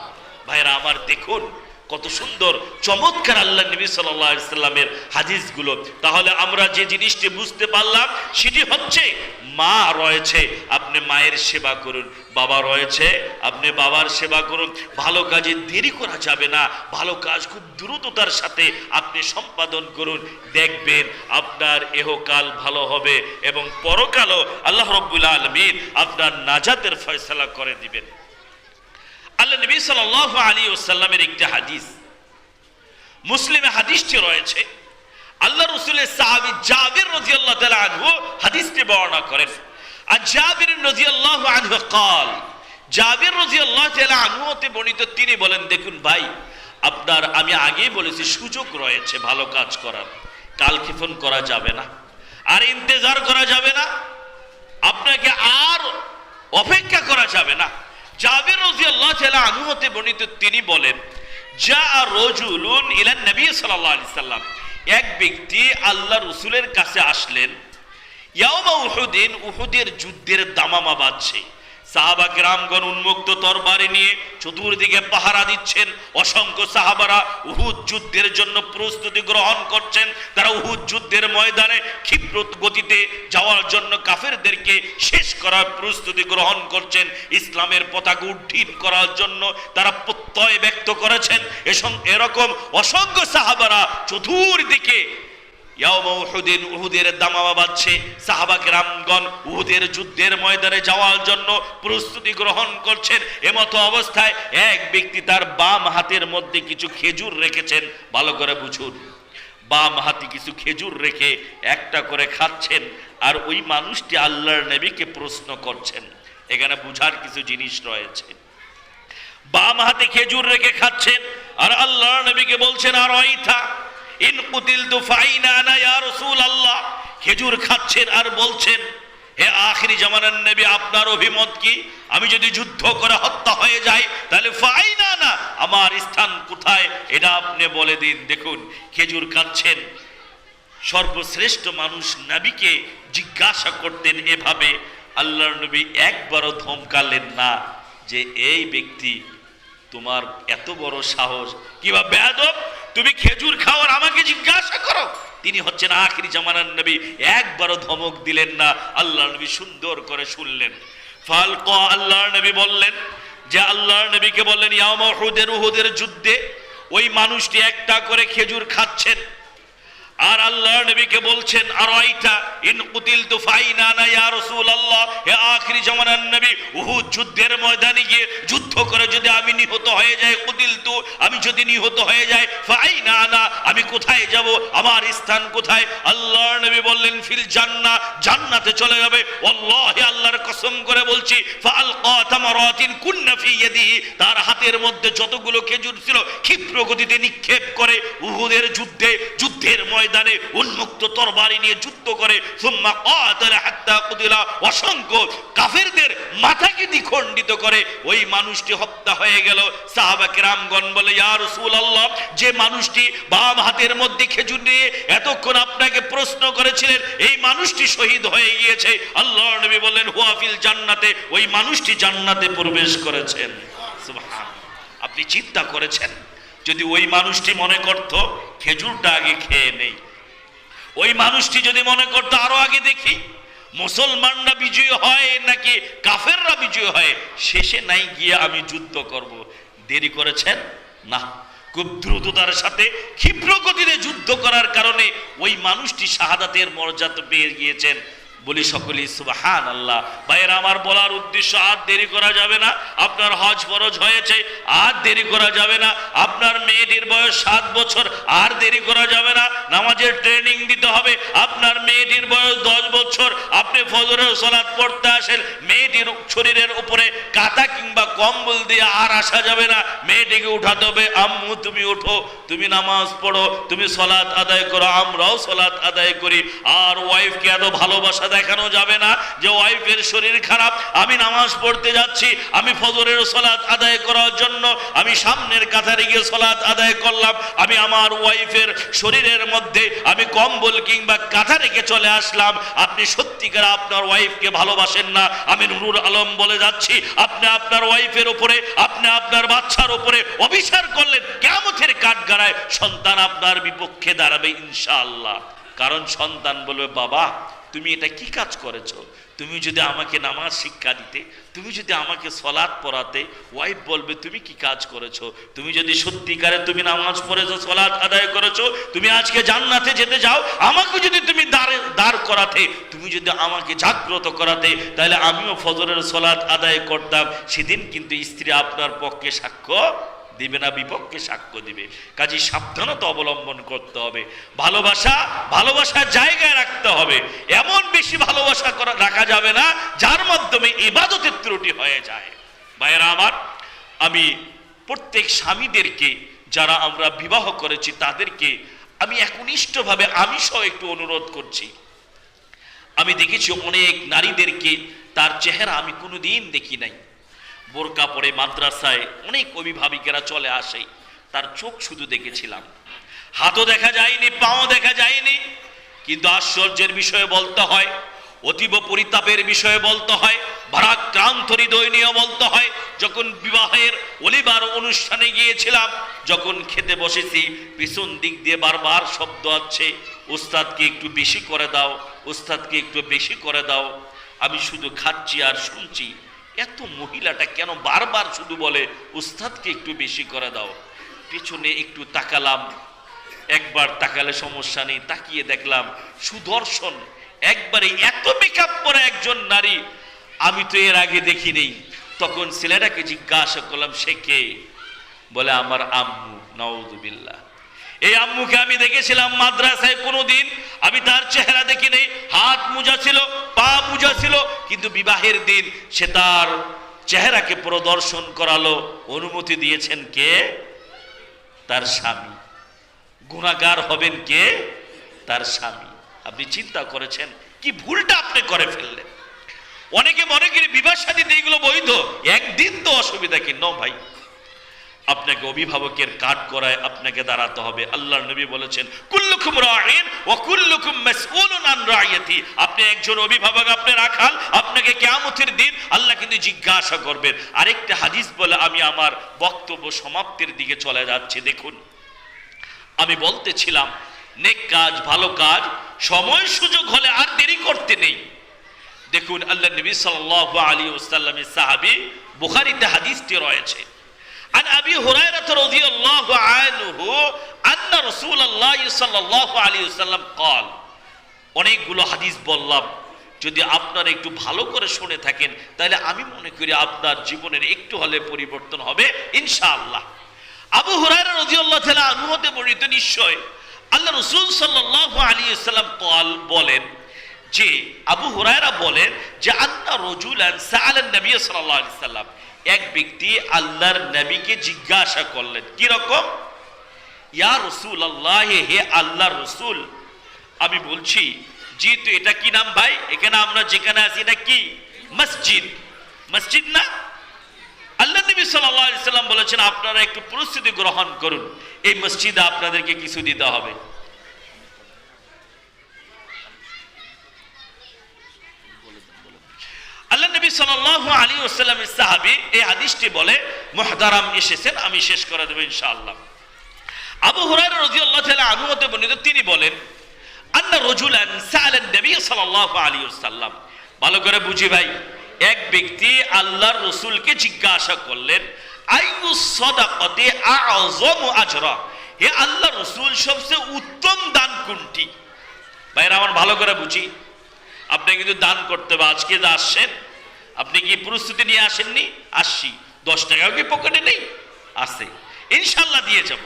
ভাইরা আমার দেখুন কত সুন্দর চমৎকার আল্লাহ নবী সাল্লাল্লাহু আলাইহি সাল্লামের হাদিসগুলো। তাহলে আমরা যে জিনিসটি বুঝতে পারলাম সেটি হচ্ছে মা রয়েছে আপনি মায়ের সেবা করুন, বাবা রয়েছে আপনি বাবার সেবা করুন। ভালো কাজে দেরি করা যাবে না, ভালো কাজ খুব দ্রুততার সাথে আপনি সম্পাদন করুন, দেখবেন আপনার এহকাল ভালো হবে এবং পরকালও আল্লাহ রাব্বুল আলামিন আপনার নাজাতের ফয়সালা করে দিবেন। আল্লাহ নবী সাল্লাল্লাহু আলাইহি ওয়াসাল্লামের একটি হাদিস, মুসলিমে হাদিসটি রয়েছে, আল্লাহ রাসূলের সাহাবী জাবির রাদিয়াল্লাহু তাআলা আনহু হাদিসটি বর্ণনা করেন। আর জাবির রাদিয়াল্লাহু আনহু قال, জাবির রাদিয়াল্লাহু তাআলা আনহু হতে বর্ণিত, তিনি বলেন দেখুন ভাই আপনার আমি আগেই বলেছি সুযোগ রয়েছে ভালো কাজ করার, কালক্ষেপণ করা যাবে না, আর ইন্তেজার করা যাবে না, আপনাকে আর অপেক্ষা করা যাবে না। জাবির রাদিয়াল্লাহু তাআলা আনহু হতে বর্ণিত, তিনি বলেন জা রাজুলুন ইলা নবী সাল্লাল্লাহু আলাইহি সাল্লাম, এক ব্যক্তি আল্লাহ রাসূলের কাছে আসলেন। ইয়াউমা উহুদিন, উহুদের যুদ্ধের দামামা বাজছে, সাহাবা কিরামগণ উন্মুক্ত তরবারি নিয়ে চতুর্দিকে পাহারা দিচ্ছেন। অসংখ্য সাহাবারা উহুদ যুদ্ধের জন্য প্রস্তুতি গ্রহণ করছেন। তারা উহুদ যুদ্ধের ময়দানে ক্ষিপ্র গতিতে যাওয়ার জন্য কাফেরদেরকে শেষ করার প্রস্তুতি গ্রহণ করছেন। ইসলামের পতাকা উড্ডীন করার জন্য তারা প্রত্যয় ব্যক্ত করেছেন। এরকম অসংখ্য সাহাবারা চতুর্দিকে ইয়াউমা উহুদিন, উহুদের দামামা বাজছে, সাহাবা কিরামগণ উহুদের যুদ্ধের ময়দানে যাওয়ার জন্য প্রস্তুতি গ্রহণ করছেন। এমতো অবস্থায় এক ব্যক্তি তার বাম হাতের মধ্যে কিছু খেজুর রেখেছেন। ভালো করে বুঝুন, বাম হাতে কিছু খেজুর রেখে একটা করে খাচ্ছেন, আর ওই মানুষটি আল্লাহর নবীকে প্রশ্ন করছেন। এখানে বুঝার কিছু জিনিস রয়েছে। বাম হাতে খেজুর রেখে খাচ্ছেন আর আল্লাহর নবীকে বলছেন আর আইথা ইন কুতিলতু ফাইনা আনা ইয়া রাসূলুল্লাহ, খেজুর খাচ্ছেন আর বলছেন হে আখিরি জামানার নবী আপনার অভিমত কি? আমি যদি যুদ্ধ করে হত্যা হয়ে যাই তাহলে ফাইনা না, আমার স্থান কোথায় এটা আপনি বলে দিন। দেখুন খেজুর খাচ্ছেন, সর্বশ্রেষ্ঠ মানুষ নবীকে জিজ্ঞাসা করতেন এভাবে। আল্লাহর নবী একবারও ধমকালেন না যে এই ব্যক্তি তোমার এত বড় সাহস, কিবা বেয়াদব, তুমি খেজুর খাও আর আমাকে জিজ্ঞাসা করো। তিনি হচ্ছেন আখিরি জামানার নবী, একবারও ধমক দিলেন না। আল্লাহর নবী সুন্দর করে শুনলেন। ফালকা, আল্লাহর নবী বললেন যে আল্লাহর নবীকে বললেন ইয়াউমা উহুদের, উহুদের যুদ্ধে ওই মানুষটি একটা করে খেজুর খাচ্ছেন আর আল্লাহর নবীকে বলছেন, আরাইতা ইন কুতিলতু ফাইনা না ইয়া রাসূলুল্লাহ, হে আখিরি জামানার নবী, উহুদ যুদ্ধের ময়দানে গিয়ে যুদ্ধ করে যদি আমি নিহত হয়ে যাই, কুতিলতু, আমি যদি নিহত হয়ে যাই, ফাইনা না, আমি কোথায় যাব, আমার স্থান কোথায়? আল্লাহর নবী বললেন, ফিল জান্নাহ, জান্নাতে চলে যাবে। ওয়াল্লাহি, আল্লাহর কসম করে বলছি, ফাআলকা তামারাতিন কুন্না ফি ইয়াদিহি, তার হাতের মধ্যে যতগুলো খেজুর ছিল ক্ষিপ্র গতিতে নিক্ষেপ করে উহুদের যুদ্ধের ময়দানে উন্মুক্ত তরবারি নিয়ে যুদ্ধ করে, সুম্মা কাতালা হাত্তা কুতিলা, অসংখ্য কাফেরদের মাথাকে দ্বিখণ্ডিত করে ওই মানুষটি হত্যা হয়ে গেল। সাহাবা কেরামগণ বলে, ইয়া রাসূলুল্লাহ, যে মানুষটি বাম হাতের মধ্যে খেজুর নিয়ে এতক্ষণ আপনাকে প্রশ্ন করেছিলেন, এই মানুষটি শহীদ হয়ে গিয়েছে। আল্লাহর নবী বললেন, হুয়া ফিল জান্নাতে, ওই মানুষটি জান্নাতে প্রবেশ করেছেন। সুবহানাল্লাহ। আপনি চিন্তা করেছেন, যদি ওই মানুষটি মনে করত খেজুরটা আগে খেয়ে নেই, ওই মানুষটি যদি মনে করত আরো আগে দেখি মুসলমানরা বিজয়ী হয় নাকি কাফেররা বিজয়ী হয়, শেষে নাই গিয়ে আমি যুদ্ধ করব, দেরি করেছেন না, খুব দ্রুততার সাথে ক্ষিপ্র গতিতে যুদ্ধ করার কারণে ওই মানুষটি শাহাদাতের মর্যাদা পেয়ে গিয়েছেন। বলি সকলেই সুবহানাল্লাহ। ভাইয়েরা আমার, বলার উদ্দেশ্য, আর দেরি করা যাবে না। আপনার হজ ফরজ হয়েছে, আর দেরি করা যাবে না। আপনার মেয়েটির বয়স 7 বছর, আর দেরি করা যাবে না। নামাজের ট্রেনিং দিতে হবে। আপনার মেয়েটির বয়স 10 বছর, আপনি ফজরের সালাত পড়তে আসেন, মেয়েটির শরীরের উপরে কাঁথা কিংবা কম্বল দিয়ে আর আসা যাবে না, মেয়েটিকে উঠাতে হবে। আম্মু তুমি ওঠো, তুমি নামাজ পড়ো, তুমি সালাত আদায় করো, আমরাও সালাত আদায় করি। আর ওয়াইফকে এত ভালোবাসা দেখানো যাবে না যে ওয়াইফের শরীর খারাপ, আমি নামাজ পড়তে যাচ্ছি, আমি ফজরের সালাত আদায় করার জন্য আমি সামনের কাতারে গিয়ে সালাত আদায় করলাম, আমি আমার ওয়াইফের শরীরের মধ্যে আমি কম্বল কিংবা কাঁথা রেখে চলে আসলাম। আপনি সত্যিকার আপনার ওয়াইফকে ভালোবাসেন না। আমি নুরুল আলম বলে যাচ্ছি, আপনি আপনার ওয়াইফের উপরে, আপনি আপনার বাচ্চার উপরে অবিচার করলেন, কিয়ামতের কাঠগড়ায় সন্তান আপনার বিপক্ষে দাঁড়াবে ইনশাআল্লাহ। কারণ সন্তান বলবে, বাবা তুমি এটা কি কাজ করেছো? তুমি যদি আমাকে নামাজ শিক্ষা দিতে, তুমি যদি আমাকে সালাত পড়াতে, ওয়াইফ বলবে তুমি কি কাজ করেছো? তুমি যদি সত্যিকারে তুমি নামাজ পড়েছো, সালাত আদায় করেছো, তুমি আজকে জান্নাতে যেতে যাও, আমাকে যদি তুমি দাঁড় করাতে, তুমি যদি আমাকে জাগ্রত করাতে, তাহলে আমিও ফজরের সালাত আদায় করতাম। সেদিন কিন্তু স্ত্রী আপনার পক্ষে সাক্ষ্য দিবে না, বিপক্ষে সাক্ষ্য দিবে। কাজে সাবধানতা অবলম্বন করতে হবে। ভালোবাসার জায়গায় রাখতে হবে। এমন বেশি ভালোবাসা রাখা যাবে না যার মাধ্যমে ইবাদতের ত্রুটি হয়ে যায়। ভাইয়েরা আমার, আমি প্রত্যেক স্বামীদেরকে, যারা আমরা বিবাহ করেছি তাদেরকে আমি একনিষ্ঠভাবে আমি সহ একটু অনুরোধ করছি। আমি দেখেছি অনেক নারীদেরকে, তার চেহারা আমি কোনোদিন দেখি নাই, বোরকা পরে মাদ্রাসায় অনেক অভিভাবিকেরা চলে আসে, তার চোখ শুধু দেখেছিলাম, হাতও দেখা যায়নি, পাও দেখা যায়নি। কিন্তু আশ্চর্যের বিষয়ে বলতে হয়, অতীব পরিতাপের বিষয়ে বলতে হয়, ভারাক্রান্ত হৃদয় নিয়ে বলতে হয়, যখন বিবাহের অলিবার অনুষ্ঠানে গিয়েছিলাম, যখন খেতে বসেছি, পিছন দিক দিয়ে বারবার শব্দ আছে, উস্তাদকে একটু বেশি করে দাও, উস্তাদকে একটু বেশি করে দাও। আমি শুধু খাচ্ছি আর শুনছি, এত মহিলাটা কেন বারবার শুধু বলে উস্তাদকে একটু বেশি করে দাও। পেছনে একটু তাকালাম, একবার তাকালে সমস্যা নেই, তাকিয়ে দেখলাম সুদর্শন একবারে এত মেকআপ পরা একজন নারী, আমি তো এর আগে দেখি নেই। তখন ছেলেটাকে জিজ্ঞাসা করলাম, সে কে? বলে আমার আম্মু। নাউযুবিল্লাহ। এই আম্মুকে আমি দেখেছিলাম মাদ্রাসায়, কোনোদিন আমি তার চেহারা দেখি নেই। হাত মোজা ছিল, পা মোজা ছিল, কিন্তু বিবাহের দিন সে তার চেহারাকে প্রদর্শন করালো। অনুমতি দিয়েছেন কে? তার স্বামী। গুনাহগার হবেন কে? তার স্বামী। আপনি চিন্তা করেছেন কি ভুলটা আপনি করে ফেললেন? অনেকে মনে করি বিবাহ শাদীতে এগুলো বৈধ, একদিন তো অসুবিধা কি? নো ভাই, আপনাকে অভিভাবকের কাঠ করায় আপনাকে দাঁড়াতে হবে। আল্লাহর নবী বলেছেন, কুল্লুকুম রাঈন ওয়া কুল্লুকুম মাসউলুন আন রাইয়াতি। আপনি একজন অভিভাবক, আপনি রাখাল, আপনাকে কিয়ামতের দিন আল্লাহ কিন্তু জিজ্ঞাসা করবেন। আরেকটা হাদিস বলে আমি আমার বক্তব্য সমাপ্তির দিকে চলে যাচ্ছি। দেখুন, আমি বলতেছিলাম নেক কাজ, ভালো কাজ সময় সুযোগ হলে আর দেরি করতে নেই। দেখুন, আল্লাহ নবী সাল্লাল্লাহু আলাইহি ওয়াসাল্লামের সাহাবী, বুখারীতে হাদিসটি রয়েছে, عن أبي هريرة رضي الله عنه أن رسول الله صلى الله عليه وسلم قال অনেকগুলো হাদিস বললাম, যদি আপনারা একটু ভালো করে শুনে থাকেন তাহলে আমি মনে করি আপনার জীবনের একটু হলে পরিবর্তন হবে ইনশাআল্লাহ। আবু হুরায়রা রাদিয়াল্লাহু তাআলা আনহু হতে বর্ণিত, নিশ্চয় আল্লাহ রাসূল সাল্লাল্লাহু আলাইহি ওয়াসাল্লাম বলেন যে, আবু হুরায়রা বলেন যে আন্না রাজুলান সাআলান নবী সাল্লাল্লাহু আলাইহি ওয়াসাল্লাম, এক ব্যক্তি আল্লাহর নবীকে জিজ্ঞাসা করলেন, কি রকম? ইয়া রাসূলুল্লাহ, হে আল্লাহর রাসূল, আমি বলছি যেহেতু এটা কি নাম ভাই, এখানে আমরা যেখানে আছি এটা কি মসজিদ, মসজিদ না? আল্লাহ নবী সাল্লাল্লাহু আলাইহি ওয়াসাল্লাম বলেছেন আপনারা একটু প্রস্তুতি গ্রহণ করুন, এই মসজিদে আপনাদেরকে কিছু দিতে হবে। আল্লাহ নবী সাল্লাল্লাহু আলাইহি ওয়াসাল্লামের সাহাবী এই হাদিসটি বলে মুহতারাম এসেছেন, আমি শেষ করে দেব ইনশাআল্লাহ। আবু হুরায়রা রাদিয়াল্লাহু তাআলা আনহু হতে বর্ণিত, তিনি বলেন আন্না রাজুলান সাআলান নবী সাল্লাল্লাহু আলাইহি ওয়াসাল্লাম, ভালো করে বুঝি ভাই, এক ব্যক্তি আল্লাহর রাসূলকে জিজ্ঞাসা করলেন আইয়ু সাদাকাতি আ'যামু আজরা, হে আল্লাহর রাসূল সবচেয়ে উত্তম দান কোনটি? ভাইরা আমার ভালো করে বুঝি, আপনি কিন্তু দান করতে হবে। আজকে যে আসছেন, আপনি কি প্রস্তুতি নিয়ে আসেননি? আসছি, 10 টাকাও কি পকেটে নেই? আছে, ইনশাআল্লাহ দিয়ে যাব।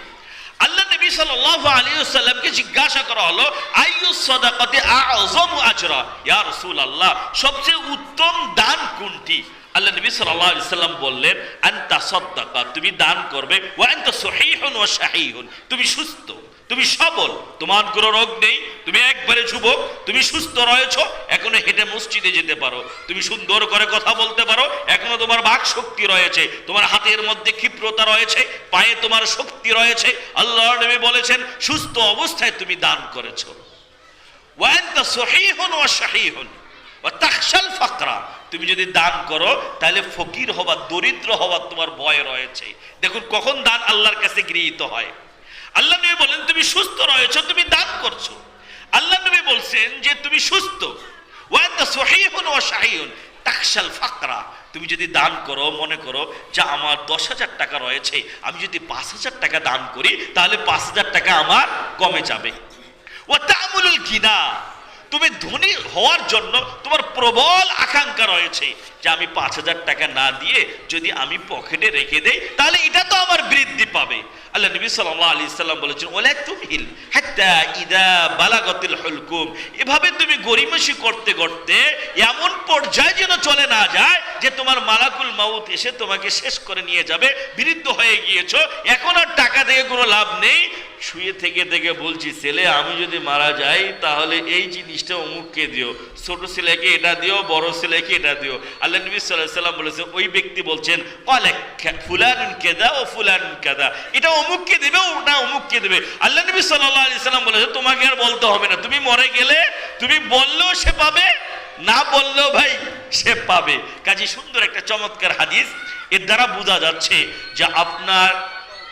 আল্লাহ নবী সাল্লাল্লাহু আলাইহি ওয়াসাল্লামকে জিজ্ঞাসা করা হলো আইয়ু সাদাকাতি আ'যামু আজরা, ইয়া রাসূলুল্লাহ সবচেয়ে উত্তম দান কোনটি? আল্লাহ নবী সাল্লাল্লাহু আলাইহি ওয়াসাল্লাম বললেন আনতা সাদাকা, তুমি দান করবে, ওয়া আনতা সহিহুন ওয়া শাহীহুন, তুমি সুস্থ, তুমি সবল, তোমার কোনো রোগ নেই, তুমি একবারে যুবক, তুমি সুস্থ রয়েছো, এখনো হেঁটে মসজিদে যেতে পারো, তুমি সুন্দর করে কথা বলতে পারো, এখনো তোমার বাক শক্তি রয়েছে, তোমার হাতের মধ্যে ক্ষিপ্রতা রয়েছে, পায়ে তোমার শক্তি রয়েছে। আল্লাহর নবী বলেছেন সুস্থ অবস্থায় তুমি দান করেছো। ওয়া আনতা সহিহুন ওয়া শাহীহুন ওয়া তাখশাল ফাকরা, তুমি যদি দান করো তাহলে ফকির হবা, দরিদ্র হবা তোমার ভয় রয়েছে। দেখুন কখন দান আল্লাহর কাছে গৃহীত হয়। আল্লাহ নবী বলেন তুমি সুস্থ রয়েছো, তুমি দান করছো। আল্লাহ নবী বলছেন যে তুমি সুস্থ, ওয়া আনতা সহিহুন ওয়া শাহীহুন তাখশাল ফাকরা, তুমি যদি দান করো, মনে করো যে আমার 10,000 টাকা রয়েছে, আমি যদি 5,000 টাকা দান করি তাহলে 5,000 টাকা আমার কমে যাবে। ওয়া তা'মুলুল গিনা, তুমি ধনী হওয়ার জন্য তোমার প্রবল আকাঙ্ক্ষা রয়েছে যে আমি 5,000 টাকা না দিয়ে যদি আমি পকেটে রেখে দেই তাহলে এটা তো আমার বৃদ্ধি পাবে। আল্লাহ নবী সাল্লাল্লাহু আলাইহি সাল্লাম বলেছেন ওয়ালা তুমহিল হাত্তা ইযা বালাগাতিল হুলকুম, এভাবে তুমি গরিমসি করতে করতে এমন পর্যায়ে যেন চলে না যায় যে তোমার মালাকুল মাউত এসে তোমাকে শেষ করে নিয়ে যাবে, বৃদ্ধ হয়ে গিয়েছো, এখন আর টাকা থেকে কোনো লাভ নেই। শুয়ে থেকে থেকে বলছি, ছেলে আমি যদি মারা যাই তাহলে এই জিনিসটা অমুককে দিও, ছোট ছেলেকে এটা দিও, বড় ছেলেকে এটা দিও। আল্লাহ নবী সাল্লাল্লাহু আলাইহি সাল্লাম বলেছেন, ওই ব্যক্তি বলছেন ফুলানুন কাযা ও ফুলানুন কাযা, এটা অমুককে দেবে, ওটা অমুককে দেবে। আল্লাহ নবী সাল্লাল্লাহু আলাইহি সাল্লাম বলেছেন তোমাকে আর বলতে হবে না, তুমি মরে গেলে তুমি বললেও সে পাবে, না বললেও ভাই সে পাবে। কাজে সুন্দর একটা চমৎকার হাদিস, এর দ্বারা বোঝা যাচ্ছে যে আপনার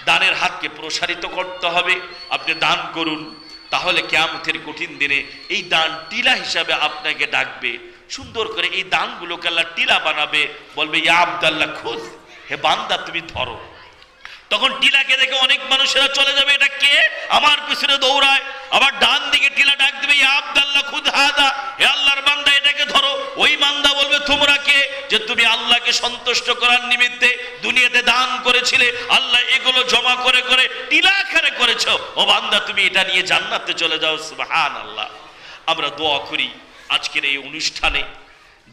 দানের হাতকে প্রসারিত করতে হবে। আপনি দান করুন, তাহলে কিয়ামতের কঠিন দিনে এই দান টিলা হিসাবে আপনাকে ডাকবে। সুন্দর করে এই দানগুলোকে আল্লাহ টিলা বানাবে, বলবে ইয়া আব্দাল্লাহ খুদ, হে বান্দা তুমি ধরো। তখন টিলাকে দেখে অনেক মানুষেরা চলে যাবে, এটা কে আমার পিছনে দৌড়ায়, আবার ডান দিকে টিলা ডাক দেবে ইয়া আব্দাল্লাহ খুদ হাদা, হে আল্লাহর বান্দা এটাকে ধরো। ওই বান্দা বলবে তোমরা কে? যে তুমি আল্লাহকে সন্তুষ্ট করার নিমিত্তে দুনিয়াতে দান করেছিলে, আল্লাহ এগুলো জমা করে করে টিলা আকারে করেছো, ও বান্দা তুমি এটা নিয়ে জান্নাতে চলে যাও। সুবহানাল্লাহ। আমরা দোয়া করি আজকের এই অনুষ্ঠানে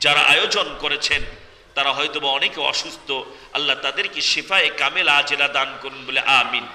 যারা আয়োজন করেছেন তারা হয়তোবা অনেকে অসুস্থ, আল্লাহ তাদেরকে শিফায়ে কামেলা আজেলা দান করুন বলে আমিন।